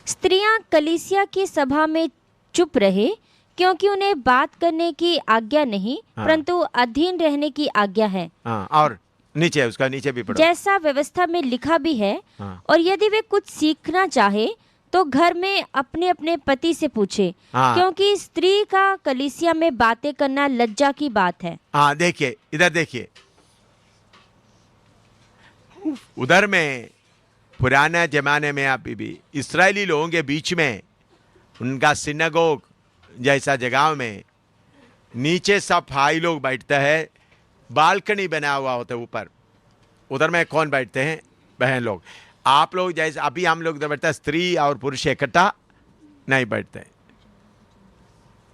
स्त्रियां कलीसिया की सभा में चुप रहे, क्योंकि उन्हें बात करने की आज्ञा नहीं, हाँ। परंतु अधीन रहने की आज्ञा है, हाँ, और नीचे, उसका नीचे भी पढ़ो। जैसा व्यवस्था में लिखा भी है। हाँ। और यदि वे कुछ सीखना चाहे तो घर में अपने अपने पति से पूछे, हाँ। क्योंकि स्त्री का कलीसिया में बातें करना लज्जा की बात है। हाँ, देखिए इधर देखिए, उधर में पुराने जमाने में अभी भी इस्राएली लोगों के बीच में उनका सिनेगोग जैसा जगह में नीचे सब भाई लोग बैठते हैं, बालकनी बना हुआ होता है ऊपर। उधर में कौन बैठते हैं? बहन लोग। आप लोग जैसे अभी हम लोग इधर बैठते हैं, स्त्री और पुरुष इकट्ठा नहीं बैठते।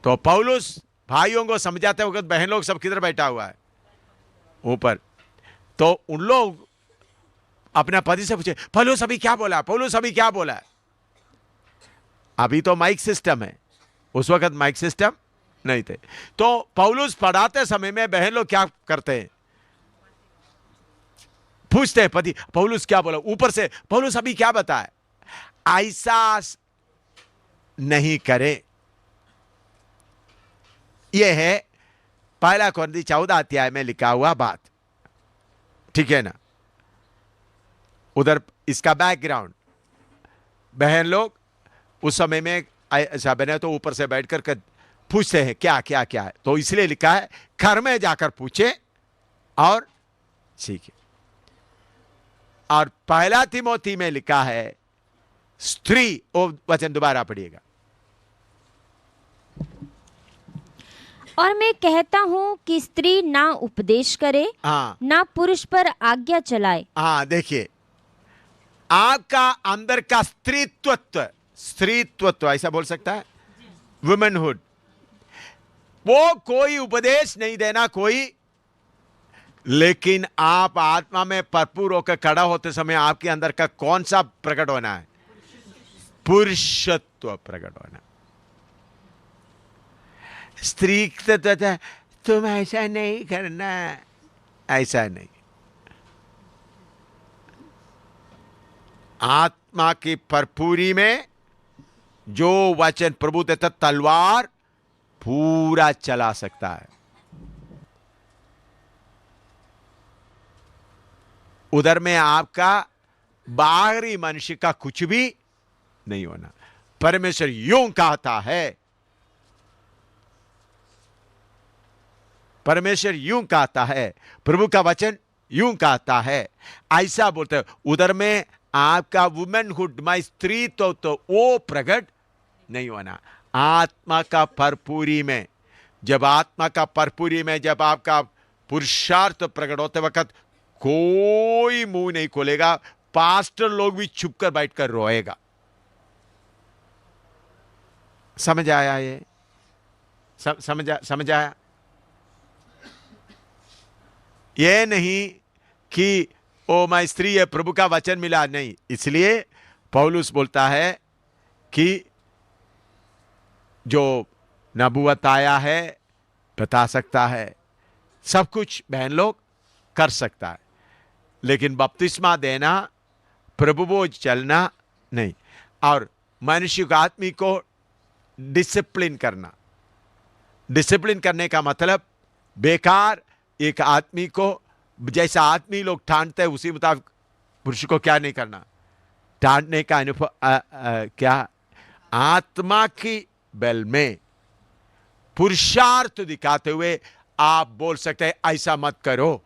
तो पौलुस भाइयों को समझाते वक्त बहन लोग सब किधर बैठा हुआ है? ऊपर। तो उन लोग अपना पति से पूछे, पौलुस अभी क्या बोला, पौलुस अभी क्या बोला? अभी तो माइक सिस्टम है, उस वक्त माइक सिस्टम नहीं थे। तो पौलुस पढ़ाते समय में बहन लोग क्या करते हैं? पूछते हैं पति, पौलुस क्या बोला? ऊपर से पौलुस अभी क्या बताए? ऐसा नहीं करे। यह है पहला कोरिन्थी 14 अध्याय में लिखा हुआ बात। ठीक है ना? उधर इसका बैकग्राउंड, बहन लोग उस समय में ऐसा बने तो ऊपर से बैठकर पूछते हैं क्या क्या क्या है। तो इसलिए लिखा है घर में जाकर पूछे और सीखे। और पहला तिमोथी में लिखा है स्त्री, वो वचन दोबारा पढ़िएगा। और मैं कहता हूँ कि स्त्री ना उपदेश करे, हाँ ना पुरुष पर आज्ञा चलाए। हाँ, देखिए आपका अंदर का स्त्रीत्व ऐसा बोल सकता है, वुमेनहुड, वो कोई उपदेश नहीं देना कोई, लेकिन आप आत्मा में भरपूर होकर खड़ा होते समय आपके अंदर का कौन सा प्रकट होना है? पुरुषत्व प्रकट होना। स्त्री तुम ऐसा नहीं करना, ऐसा नहीं। आत्मा की भरपूरी में जो वचन प्रभु देता तलवार पूरा चला सकता है। उधर में आपका बाहरी मनुष्य का कुछ भी नहीं होना। परमेश्वर यूं कहता है, परमेश्वर यूं कहता है, प्रभु का वचन यूं कहता है, ऐसा बोलते हैं। उधर में आपका वुमेनहुड में स्त्री तो वो प्रकट नहीं होना। आत्मा का भरपूरी में, जब आत्मा का भरपूरी में जब आपका पुरुषार्थ प्रकट होते वक्त कोई मुंह नहीं खोलेगा। पास्टर लोग भी चुप कर बैठकर रोएगा। समझ आया? ये समझ आया? ये नहीं कि ओ मैं स्त्री है, प्रभु का वचन मिला, नहीं। इसलिए पौलुस बोलता है कि जो नबूवत आया है बता सकता है, सब कुछ बहन लोग कर सकता है, लेकिन बपतिस्मा देना, प्रभु वो चलना नहीं। और मनुष्य का आदमी को डिसिप्लिन करना, डिसिप्लिन करने का मतलब बेकार एक आदमी को जैसा आदमी लोग ठानते हैं उसी मुताबिक पुरुष को क्या नहीं करना, ठानने का अनुभव क्या आत्मा की बल में पुरुषार्थ दिखाते हुए आप बोल सकते हैं ऐसा मत करो।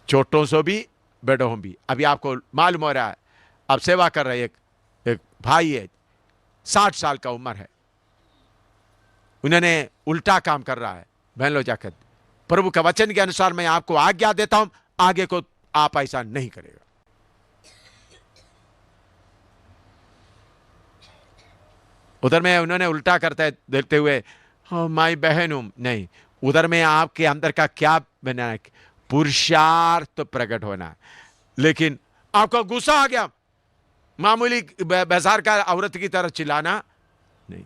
छोटों से भी बड़ों भी। अभी आपको मालूम हो रहा है, अब सेवा कर रहे एक भाई है, 60 साल का उम्र है, उन्होंने उल्टा काम कर रहा है। बहन लो जाकर प्रभु के वचन के अनुसार मैं आपको आज्ञा देता हूं, आगे को आप ऐसा नहीं करेगा। उधर में उन्होंने उल्टा करते देखते हुए मैं बहन हूं, नहीं। उधर में आपके अंदर का क्या बना है, पुरुषार्थ प्रकट होना। लेकिन आपको गुस्सा आ गया, मामूली बाजार का औरत की तरह चिल्लाना नहीं।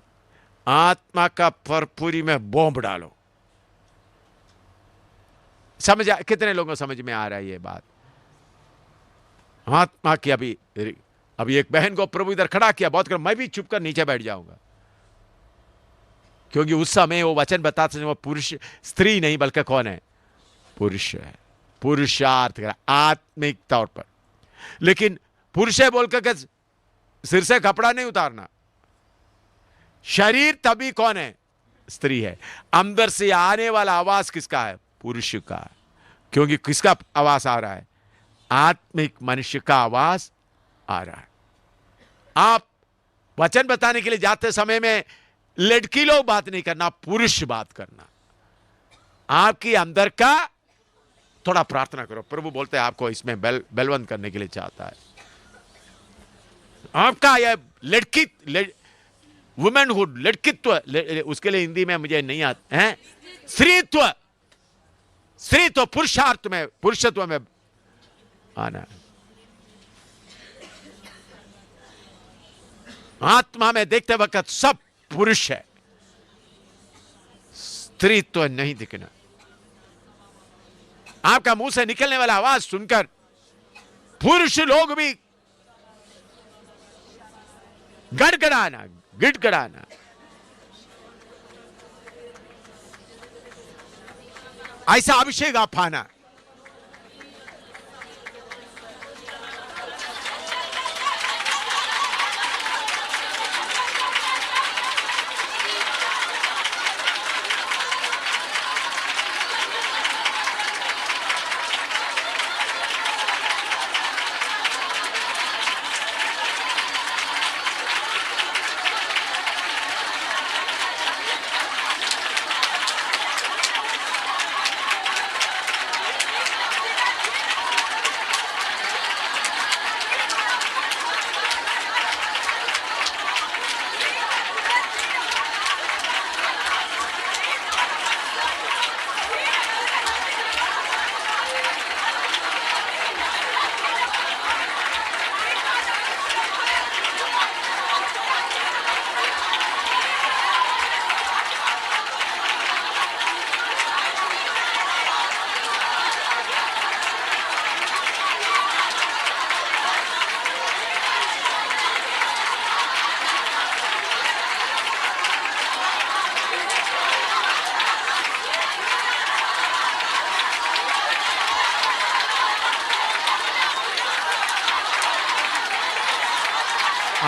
आत्मा का भरपूरी में बॉम्ब डालो। समझ कितने लोगों को समझ में आ रहा है ये बात? आत्मा की अभी एक बहन को प्रभु इधर खड़ा किया, बहुत कर, मैं भी चुप कर नीचे बैठ जाऊंगा, क्योंकि उस समय वो वचन बताते वो पुरुष, स्त्री नहीं बल्कि कौन है, पुरुष है। पुरुषार्थ कर आत्मिक तौर पर। लेकिन पुरुष है बोलकर सिर से कपड़ा नहीं उतारना। शरीर तभी कौन है, स्त्री है। अंदर से आने वाला आवाज किसका है, पुरुष का। क्योंकि किसका आवाज आ रहा है, आत्मिक मनुष्य का आवाज आ रहा है। आप वचन बताने के लिए जाते समय में लड़की लोग बात नहीं करना, पुरुष बात करना। आपकी अंदर का थोड़ा प्रार्थना करो। प्रभु बोलते हैं आपको इसमें बलवंत करने के लिए चाहता है। आपका यह लड़की वुमेनहुड, लड़कित्व, उसके लिए हिंदी में मुझे नहीं आता है, स्त्रीत्व, स्त्रीत्व पुरुषार्थ में, पुरुषत्व में आना। आत्मा में देखते वक्त सब पुरुष है, स्त्रीत्व नहीं दिखना। आपका मुंह से निकलने वाला आवाज सुनकर पुरुष लोग भी गड़गड़ाना, गिड़गड़ाना। ऐसा अभिषेक आप पाना।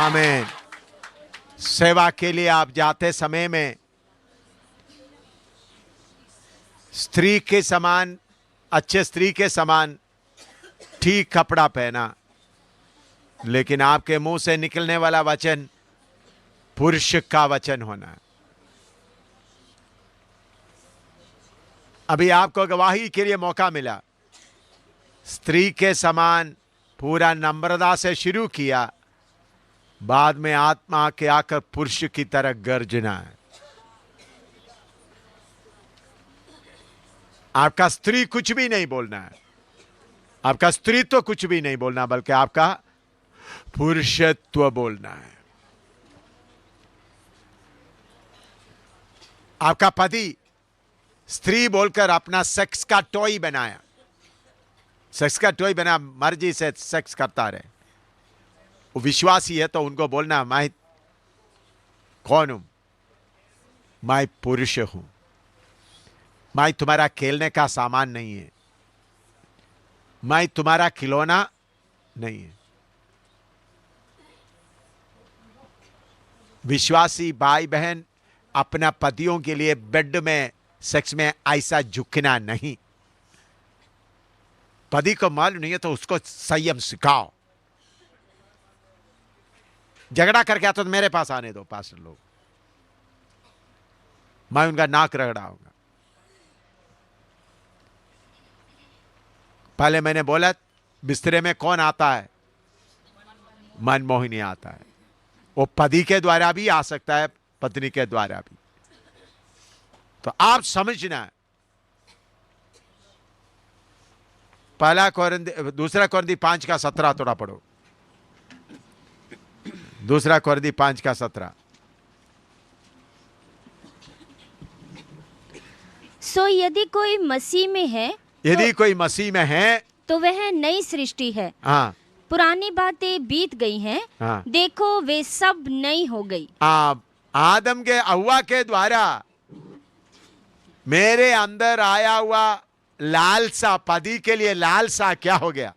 आमीन। सेवा के लिए आप जाते समय में स्त्री के समान, अच्छे स्त्री के समान ठीक कपड़ा पहना, लेकिन आपके मुंह से निकलने वाला वचन पुरुष का वचन होना है। अभी आपको गवाही के लिए मौका मिला। स्त्री के समान पूरा नम्रता से शुरू किया, बाद में आत्मा के आकर पुरुष की तरह गर्जना है। आपका स्त्री कुछ भी नहीं बोलना है, आपका स्त्रीत्व कुछ भी नहीं बोलना, बल्कि आपका पुरुषत्व बोलना है। आपका पति स्त्री बोलकर अपना सेक्स का टॉय बनाया, सेक्स का टॉय बना, मर्जी से सेक्स करता रहे। वो विश्वासी है तो उनको बोलना, मैं कौन हूं? मैं पुरुष हूं, मैं तुम्हारा खेलने का सामान नहीं है, मैं तुम्हारा खिलौना नहीं है। विश्वासी भाई बहन अपना पतियों के लिए बेड में सेक्स में ऐसा झुकना नहीं। पति को मालूम नहीं है तो उसको संयम सिखाओ। झगड़ा करके आता तो मेरे पास आने दो पास्टर लोग, मैं उनका नाक रगड़ाऊंगा। पहले मैंने बोला बिस्तरे में कौन आता है? मनमोहिनी आता है। वो पति के द्वारा भी आ सकता है, पत्नी के द्वारा भी। तो आप समझना है। दूसरा कोरिन्थी 5:17 थोड़ा पढ़ो। दूसरा कोरिन्थी 5:17। सो यदि कोई मसीह में है, यदि कोई मसीह में है तो वह नई सृष्टि है। हाँ, पुरानी बातें बीत गई हैं, हाँ, देखो वे सब नई हो गई। आदम के हव्वा के द्वारा मेरे अंदर आया हुआ लालसा, पति के लिए लालसा क्या हो गया?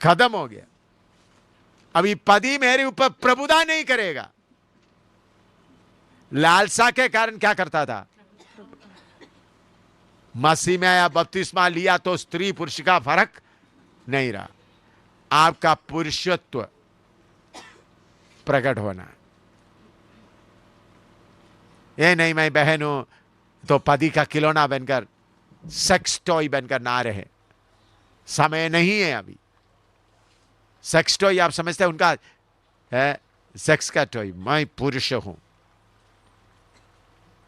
खत्म हो गया। अभी पति मेरे ऊपर प्रभुता नहीं करेगा। लालसा के कारण क्या करता था? मसीह में या बपतिस्मा लिया तो स्त्री पुरुष का फर्क नहीं रहा। आपका पुरुषत्व प्रकट होना। ये नहीं मैं बहन हूं तो पति का खिलौना बनकर, सेक्स टॉय बनकर ना रहे। समय नहीं है अभी। सेक्स टॉय आप समझते हैं उनका है, सेक्स का टॉय। मैं पुरुष हूं,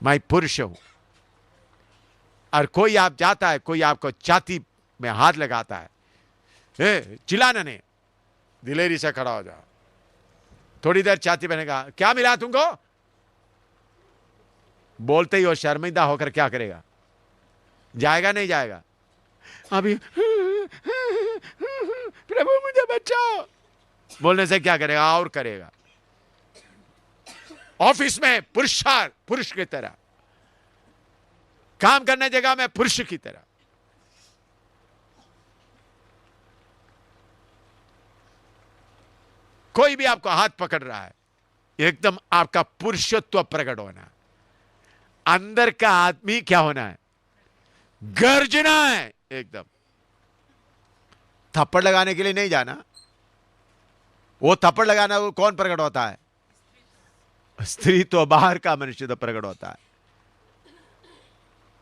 मैं पुरुष हूं। और कोई आप जाता है, कोई आपको छाती में हाथ लगाता है, चिल्लाना नहीं, दिलेरी से खड़ा हो जाओ। थोड़ी देर छाती बनेगा, क्या मिला तुमको? बोलते ही वो शर्मिंदा होकर क्या करेगा? जाएगा नहीं जाएगा? अभी प्रभु मुझे बचाओ बोलने से क्या करेगा? और करेगा। ऑफिस में पुरुष की तरह, काम करने जगह में पुरुष की तरह। कोई भी आपको हाथ पकड़ रहा है, एकदम आपका पुरुषत्व प्रकट होना। अंदर का आदमी क्या होना है? गर्जना है एकदम। थप्पड़ लगाने के लिए नहीं जाना। वो थप्पड़ लगाना वो कौन प्रकट होता है? स्त्री तो बाहर का मनुष्य तो प्रकट होता है।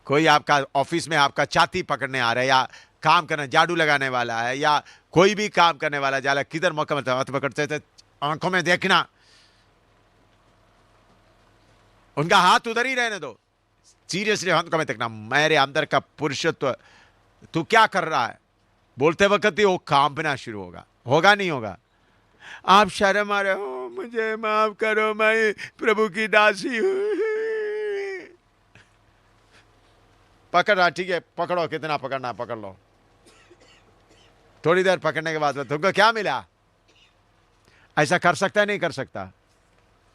कोई आपका ऑफिस में आपका छाती पकड़ने आ रहा है, या काम करने झाड़ू लगाने वाला है, या कोई भी काम करने वाला जाला, किधर मौका मिलता है हाथ पकड़ते थे, आंखों में देखना। उनका हाथ उधर ही रहने दो, सीरियसली आंखों में देखना। मेरे अंदर का पुरुषत्व, तू क्या कर रहा है? बोलते वक्त ही वो कांपना शुरू होगा। होगा नहीं होगा? आप शर्म आ रहे हो, मुझे माफ करो, मैं प्रभु की दासी हूं। पकड़ रहा, ठीक है पकड़ो, कितना पकड़ना पकड़ लो। थोड़ी देर पकड़ने के बाद तुमको क्या मिला? ऐसा कर सकता है नहीं कर सकता?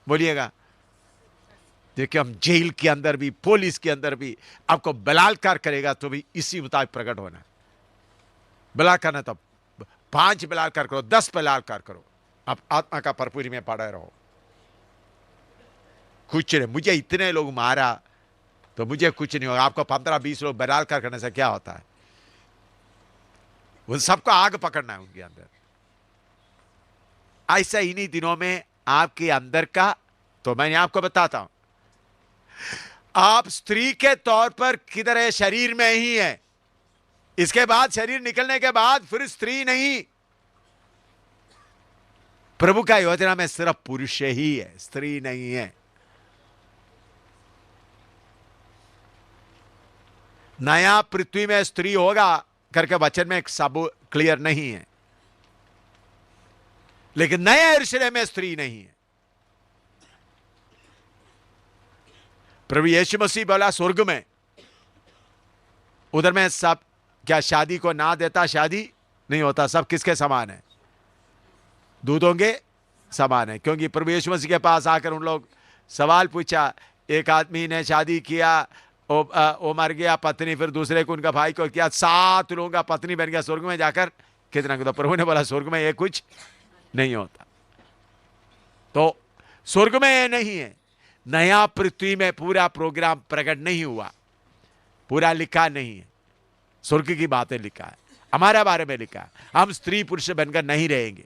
बोलिएगा। देखिए, हम जेल के अंदर भी, पुलिस के अंदर भी आपको बलात्कार करेगा तो भी इसी मुताबिक प्रकट होना है। बलात्कार करना तो 5 बलात्कार करो, 10 बलात्कार करो, आप आत्मा का भरपूरी में पड़े रहो। कुछ नहीं, मुझे इतने लोग मारा तो मुझे कुछ नहीं होगा। आपको 15-20 लोग बलात्कार करने से क्या होता है? उन सबको आग पकड़ना है उनके अंदर। ऐसा इन्हीं दिनों में आपके अंदर का, तो मैंने आपको बताता हूं, आप स्त्री के तौर पर किधर है? शरीर में ही है। इसके बाद शरीर निकलने के बाद फिर स्त्री नहीं। प्रभु का योजना में सिर्फ पुरुष ही है, स्त्री नहीं है। नया पृथ्वी में स्त्री होगा करके वचन में एक सब क्लियर नहीं है, लेकिन नए यरूशलेम में स्त्री नहीं है। प्रभु यीशु मसीह बोला स्वर्ग में, उधर में सब क्या शादी को ना देता शादी नहीं होता, सब किसके समान है? दूधों के समान है। क्योंकि प्रभु यीशु मसीह के पास आकर उन लोग सवाल पूछा, एक आदमी ने शादी किया, वो मर गया, पत्नी, फिर दूसरे को उनका भाई को किया, 7 लोगों का पत्नी बन गया, स्वर्ग में जाकर कितना? तो प्रभु ने बोला स्वर्ग में ये कुछ नहीं होता। तो स्वर्ग में ये नहीं है। नया पृथ्वी में पूरा प्रोग्राम प्रकट नहीं हुआ, पूरा लिखा नहीं है। स्वर्ग की बातें लिखा है, हमारे बारे में लिखा है। हम स्त्री पुरुष बनकर नहीं रहेंगे।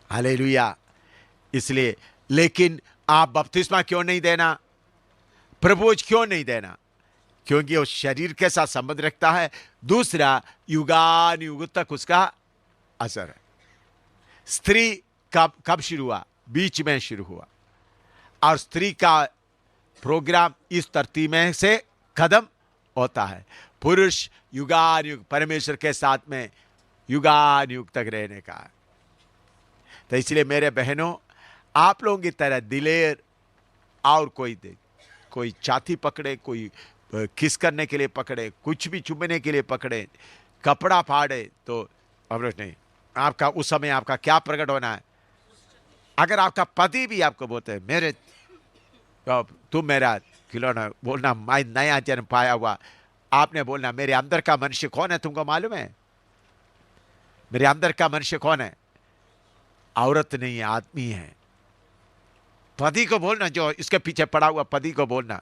हालेलुया। इसलिए, लेकिन आप बपतिस्मा क्यों नहीं देना? प्रभुज क्यों नहीं देना? क्योंकि वो शरीर के साथ संबंध रखता है। दूसरा, युगान युग तक उसका असर है। स्त्री कब शुरू हुआ? बीच में शुरू हुआ, और स्त्री का प्रोग्राम इस तरतीब में से खत्म होता है। पुरुष युगान युग परमेश्वर के साथ में युगान युग तक रहने का है। तो इसलिए मेरे बहनों, आप लोगों की तरह दिलेर और कोई छाती पकड़े, कोई किस करने के लिए पकड़े, कुछ भी चुभने के लिए पकड़े, कपड़ा फाड़े, तो अवरोध नहीं। आपका उस समय आपका क्या प्रकट होना है? अगर आपका पति भी आपको बोलते हैं मेरे तुम मेरा खिलौना, बोलना मैं नया जन्म पाया हुआ। आपने बोलना मेरे अंदर का मनुष्य कौन है? तुमको मालूम है मेरे अंदर का मनुष्य कौन है? औरत नहीं है, आदमी है। पति को बोलना, जो इसके पीछे पड़ा हुआ पति को बोलना,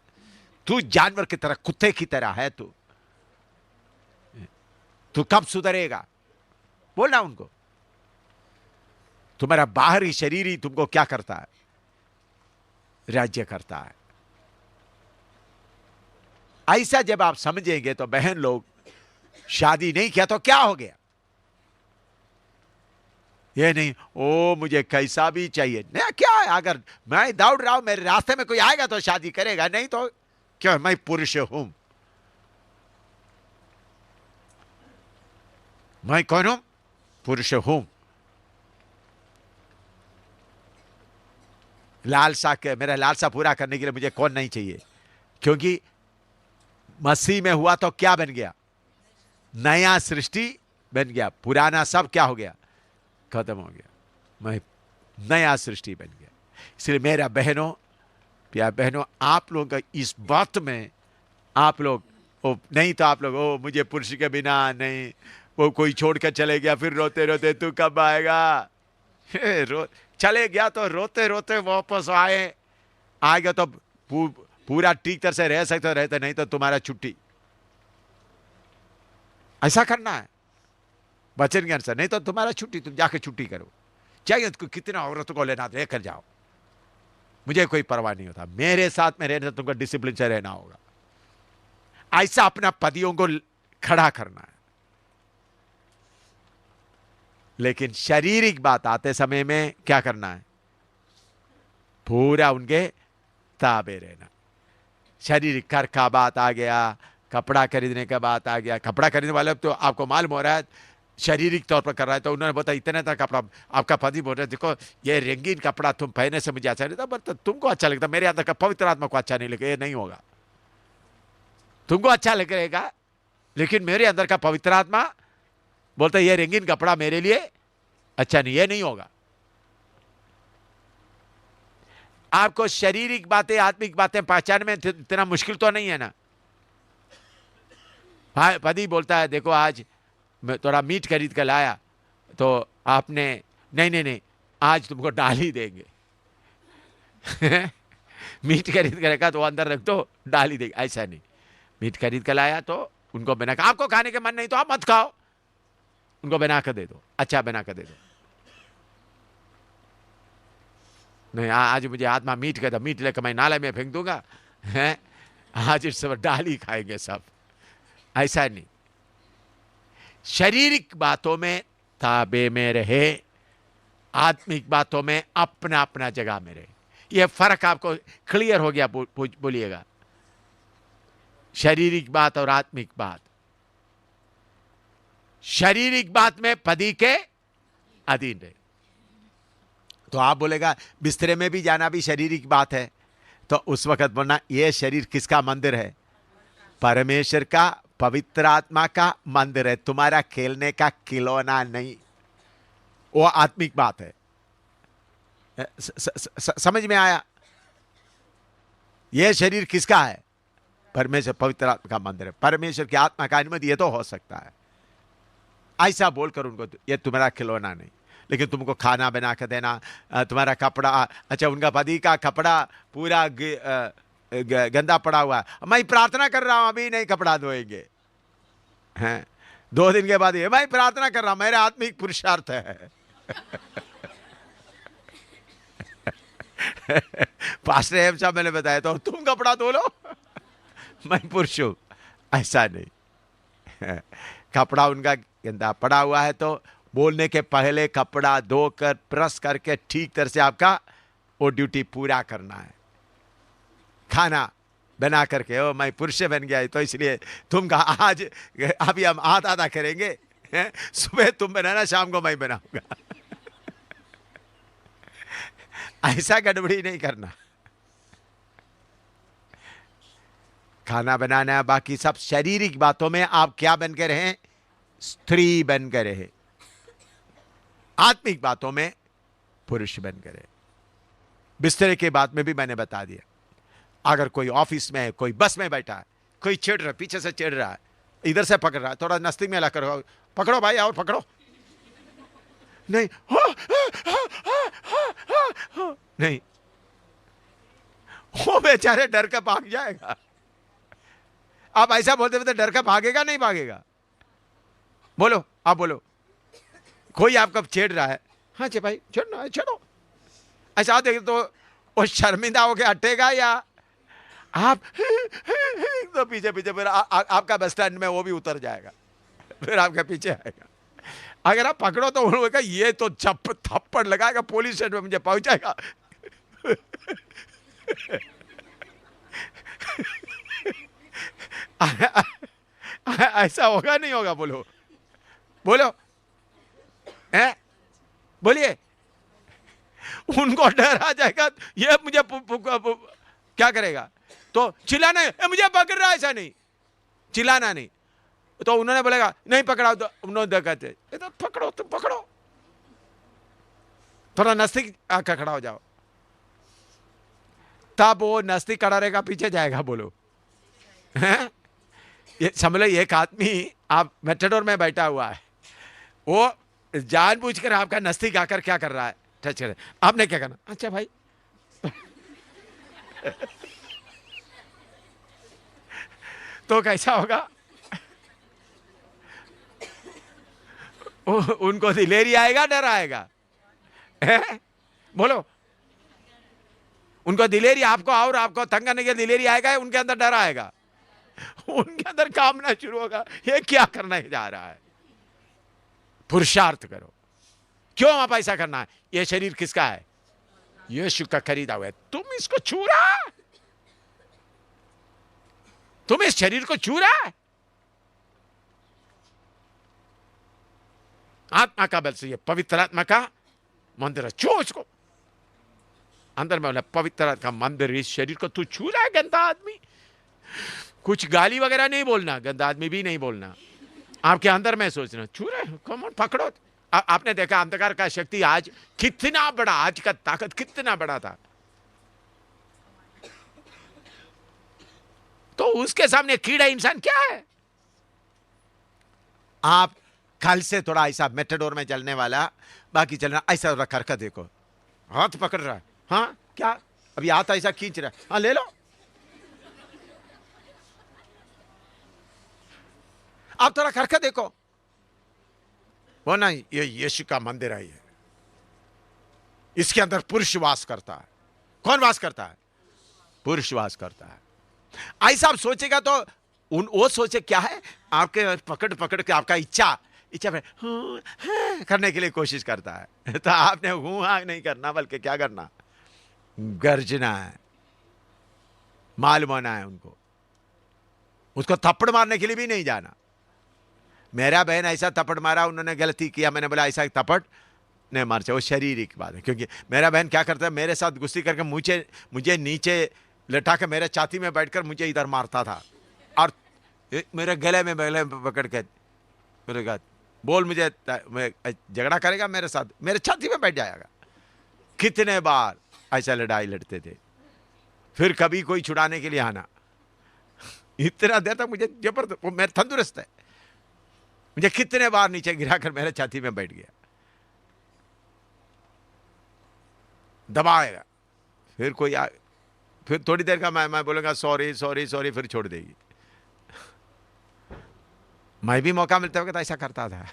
तू जानवर की तरह, कुत्ते की तरह है, तू कब सुधरेगा? बोलना उनको। तुम्हारा बाहरी शरीर ही तुमको क्या करता है? राज्य करता है। ऐसा जब आप समझेंगे तो बहन लोग, शादी नहीं किया तो क्या हो गया? ये नहीं ओ मुझे कैसा भी चाहिए, नहीं क्या है? अगर मैं दौड़ रहा हूं, मेरे रास्ते में कोई आएगा तो शादी करेगा, नहीं तो क्यों? मैं पुरुष हूं। मैं कौन हूं? पुरुष हूं। लालसा के, मेरा लालसा पूरा करने के लिए मुझे कौन नहीं चाहिए? क्योंकि मसीह में हुआ तो क्या बन गया? नया सृष्टि बन गया। पुराना सब क्या हो गया? खत्म हो गया। मैं नया सृष्टि बन गया। इसलिए मेरा बहनों, प्यार बहनों, आप लोगों का इस बात में आप लोग नहीं तो आप लोग मुझे पुरुष के बिना नहीं, वो कोई छोड़ कर चले गया, फिर रोते रोते तू कब आएगा? चले गया तो रोते रोते वापस आएगा तो पूरा ठीक तरह से रह सकते रहते, नहीं तो तुम्हारा छुट्टी। ऐसा करना है वचन के अनुसार, नहीं तो तुम्हारा छुट्टी, तुम जाके छुट्टी करो। चाहिए तो कितना औरतों को लेना लेकर जाओ, मुझे कोई परवाह नहीं होता। मेरे साथ में रहने तुमको डिसिप्लिन से रहना होगा। ऐसा अपना पतियों को खड़ा करना है। लेकिन शारीरिक बात आते समय में क्या करना है? पूरा उनके ताबे रहना। शारीरिक कर का बात आ गया, कपड़ा खरीदने का बात आ गया। कपड़ा खरीदने वाले तो आपको मालूम हो रहा है शारीरिक तौर पर कर रहा है, तो उन्होंने बताया इतने तक कपड़ा। आपका पति बोल रहे देखो ये रंगीन कपड़ा तुम पहने से मुझे अच्छा नहीं था, बट तुमको अच्छा लगता, मेरे अंदर का पवित्र आत्मा को अच्छा नहीं लगेगा। ये नहीं होगा। तुमको अच्छा लगेगा, लेकिन मेरे अंदर का पवित्र आत्मा बोलता ये रंगीन कपड़ा मेरे लिए अच्छा नहीं, ये नहीं होगा। आपको शारीरिक बातें, आत्मिक बातें पहचान में इतना मुश्किल तो नहीं है ना। पति बोलता है देखो आज मैं थोड़ा मीट खरीद कर लाया, तो आपने नहीं नहीं नहीं, आज तुमको डाल ही देंगे। मीट खरीद कर रखा तो अंदर रख दो, डाल ही देंगे, ऐसा नहीं। मीट खरीद कर लाया तो उनको बना कर, आपको खाने के मन नहीं तो आप मत खाओ, उनको बना कर दे दो, अच्छा बना कर दे दो। नहीं आज मुझे आत्मा मीट का था, मीट लेकर मैं नाले में फेंक दूंगा, हैं आज इस सब डाल ही खाएंगे सब, ऐसा नहीं। शारीरिक बातों में ताबे में रहे, आत्मिक बातों में अपना अपना जगह में रहे। यह फर्क आपको क्लियर हो गया? बोलिएगा, शारीरिक बात और आत्मिक बात। शारीरिक बात में पति के अधीन रहे। तो आप बोलेगा बिस्तरे में भी जाना भी शारीरिक बात है, तो उस वक्त बोलना यह शरीर किसका मंदिर है? परमेश्वर का, पवित्र आत्मा का मंदिर है, तुम्हारा खेलने का खिलौना नहीं। वो आत्मिक बात है। समझ में आया? यह शरीर किसका है? परमेश्वर पवित्र आत्मा का मंदिर है। परमेश्वर की आत्मा का अनुमति ये तो हो सकता है, ऐसा बोलकर उनको ये तुम्हारा खिलौना नहीं। लेकिन तुमको खाना बना कर देना, तुम्हारा कपड़ा, अच्छा उनका पति का कपड़ा पूरा गंदा पड़ा हुआ है, मैं प्रार्थना कर रहा हूं अभी नहीं कपड़ा धोएंगे, हैं 2 दिन के बाद ये मैं प्रार्थना कर रहा हूं, मेरा आत्मिक पुरुषार्थ है। पास्टर एम साहब मैंने बताया तो तुम कपड़ा धो लो, मैं पुरुष हूं, ऐसा नहीं। कपड़ा उनका गंदा पड़ा हुआ है तो बोलने के पहले कपड़ा धोकर प्रेस करके ठीक तरह से आपका वो ड्यूटी पूरा करना है। खाना बना करके ओ मैं पुरुष बन गया तो इसलिए तुम कहा आज अभी हम आधा करेंगे, सुबह तुम बनाना शाम को मैं बनाऊंगा। ऐसा गड़बड़ी नहीं करना। खाना बनाना, बाकी सब शारीरिक बातों में आप क्या बन के रहें? स्त्री बन के रहे। आत्मिक बातों में पुरुष बन के रहे। बिस्तरे के बात में भी मैंने बता दिया। अगर कोई ऑफिस में है, कोई बस में बैठा है, कोई चिढ़ रहा है, पीछे से चिढ़ रहा है, इधर से पकड़ रहा है, थोड़ा नजदीक में लाकर पकड़ो भाई और पकड़ो, नहीं नहीं, वो बेचारे डर के भाग जाएगा। आप ऐसा बोलते तो डर के भागेगा नहीं भागेगा? बोलो, आप बोलो। कोई आपका छेड़ रहा है, हाँ जी भाई छेड़ना है छेड़ो, ऐसा देखे तो वो शर्मिंदा होके हटेगा या आप तो पीछे पीछे फिर आपका बस स्टैंड में वो भी उतर जाएगा, फिर आपके पीछे आएगा। अगर आप पकड़ो तो बोलेगा ये तो थप्पड़ लगाएगा, पुलिस स्टेशन में मुझे पहुंचाएगा। ऐसा होगा नहीं होगा? बोलो बोलो, हैं बोलिए। उनको डर आ जाएगा, ये मुझे क्या करेगा? तो चिल्लाना है, मुझे पकड़ रहा है, ऐसा नहीं, चिल्लाना नहीं। तो उन्होंने बोलेगा नहीं पकड़ाओ, तो उन्होंने कहते तो पकड़ो, तुम पकड़ो, थोड़ा नजदीक आकर खड़ा हो जाओ, तब वो नजदीक खड़ा रहेगा, पीछे जाएगा। बोलो, हैं? ये समझ लो एक आदमी आप मेट्रोडोर में बैठा हुआ है, वो जानबूझकर आपका नजदीक आकर क्या कर रहा है? टच कर। आपने क्या करना? अच्छा भाई तो कैसा होगा? उनको दिलेरी आएगा, डर आएगा? बोलो, उनको दिलेरी, आपको और आपको तंग करने के दिलेरी आएगा, उनके अंदर डर आएगा, उनके अंदर कामना शुरू होगा, ये क्या करने जा रहा है? पुरुषार्थ करो। क्यों आप ऐसा करना है? ये शरीर किसका है? यीशु का खरीदा हुआ है। तुम इसको छू रहा है, तुम इस शरीर को छू रहा है। आत्मा का बल से, ये पवित्र आत्मा का मंदिर है, छू इसको। अंदर में बोला पवित्र आत्मा का मंदिर, इस शरीर को तू छू रहा है गंदा आदमी। कुछ गाली वगैरह नहीं बोलना, गंदा आदमी भी नहीं बोलना, आपके अंदर में सोचना छू रहे, कम ऑन पकड़ो। आपने देखा अंधकार का शक्ति आज कितना बड़ा, आज का ताकत कितना बड़ा था, तो उसके सामने कीड़ा इंसान क्या है? आप कल से थोड़ा ऐसा मेटाडोर में चलने वाला, बाकी चलना ऐसा रखा रखा, देखो हाथ पकड़ रहा है, हाँ क्या अभी हाथ ऐसा खींच रहा है, हाँ ले लो। आप थोड़ा करके देखो, वो ना ये यीशु का मंदिर है, ये इसके अंदर पुरुष वास करता है। कौन वास करता है? पुरुष वास करता है। ऐसा आप सोचेगा तो वो सोचे क्या है, आपके पकड़ पकड़ के आपका इच्छा पे करने के लिए कोशिश करता है। तो आपने हाँ नहीं करना, बल्कि क्या करना, गर्जना है, मालूम होना है उनको, उसको थप्पड़ मारने के लिए भी नहीं जाना। मेरा बहन ऐसा थप्पड़ मारा, उन्होंने गलती किया, मैंने बोला ऐसा थप्पड़ नहीं मार चाहिए, वो शारीरिक बात है। क्योंकि मेरा बहन क्या करता है, मेरे साथ गुस्सी करके मुझे नीचे लटा के मेरे छाती में बैठकर मुझे इधर मारता था, और मेरे गले में पकड़ के मेरे कहा बोल, मुझे झगड़ा करेगा मेरे साथ, मेरे छाती में बैठ जाएगा। कितने बार ऐसा लड़ाई लड़ते थे, फिर कभी कोई छुड़ाने के लिए आना। इतना देर तक मुझे जबरदस्त, वो मैं तंदुरुस्त है, मुझे कितने बार नीचे गिराकर मेरे छाती में बैठ गया, दबाएगा, फिर कोई फिर थोड़ी देर का मैं बोलूंगा सॉरी सॉरी सॉरी, फिर छोड़ देगी। मैं भी मौका मिलते वक्त ऐसा करता था।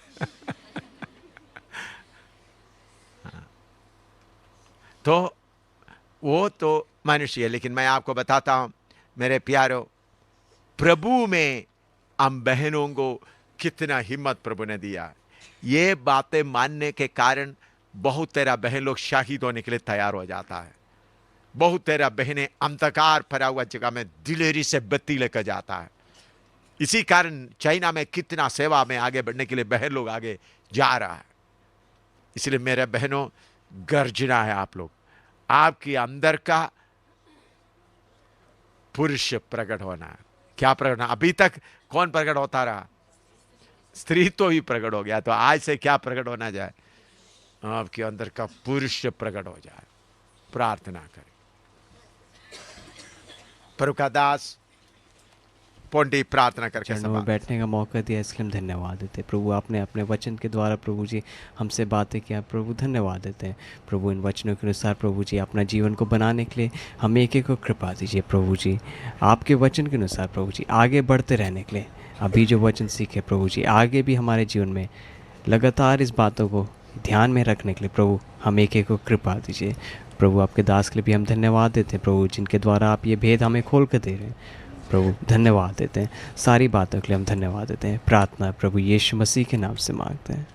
तो वो तो मनुष्य है, लेकिन मैं आपको बताता हूं मेरे प्यारो, प्रभु में हम बहनों को कितना हिम्मत प्रभु ने दिया। ये बातें मानने के कारण बहुत तेरा बहन लोग शहीद होने के लिए तैयार हो जाता है। बहुत तेरा बहनें अंधकार भरा हुआ जगह में दिलेरी से बत्ती लेकर जाता है। इसी कारण चाइना में कितना सेवा में आगे बढ़ने के लिए बहन लोग आगे जा रहा है। इसलिए मेरे बहनों, गर्जना है आप लोग, आपके अंदर का पुरुष प्रकट होना है। क्या प्रकट होना? अभी तक कौन प्रकट होता रहा? स्त्री तो ही प्रकट हो गया, तो आज से क्या प्रकट होना जाए? आपके अंदर का पुरुष प्रकट हो जाए। प्रार्थना करें। प्रभु का दास पोंडी प्रार्थना करके चरणों में बैठने का मौका दिया, इसलिए हम धन्यवाद देते हैं प्रभु। आपने अपने वचन के द्वारा प्रभु जी हमसे बातें किया, प्रभु धन्यवाद देते हैं प्रभु। इन वचनों के अनुसार प्रभु जी अपना जीवन को बनाने के लिए हमें एक एक को कृपा दीजिए प्रभु जी। आपके वचन के अनुसार प्रभु जी आगे बढ़ते रहने के लिए, अभी जो वचन सीखे प्रभु जी, आगे भी हमारे जीवन में लगातार इस बातों को ध्यान में रखने के लिए प्रभु हम एक एक को कृपा दीजिए प्रभु। आपके दास के लिए भी हम धन्यवाद देते हैं प्रभु, जिनके द्वारा आप ये भेद हमें खोल कर दे रहे हैं प्रभु। धन्यवाद देते हैं, सारी बातों के लिए हम धन्यवाद देते हैं। प्रार्थना प्रभु यीशु मसीह के नाम से मांगते हैं।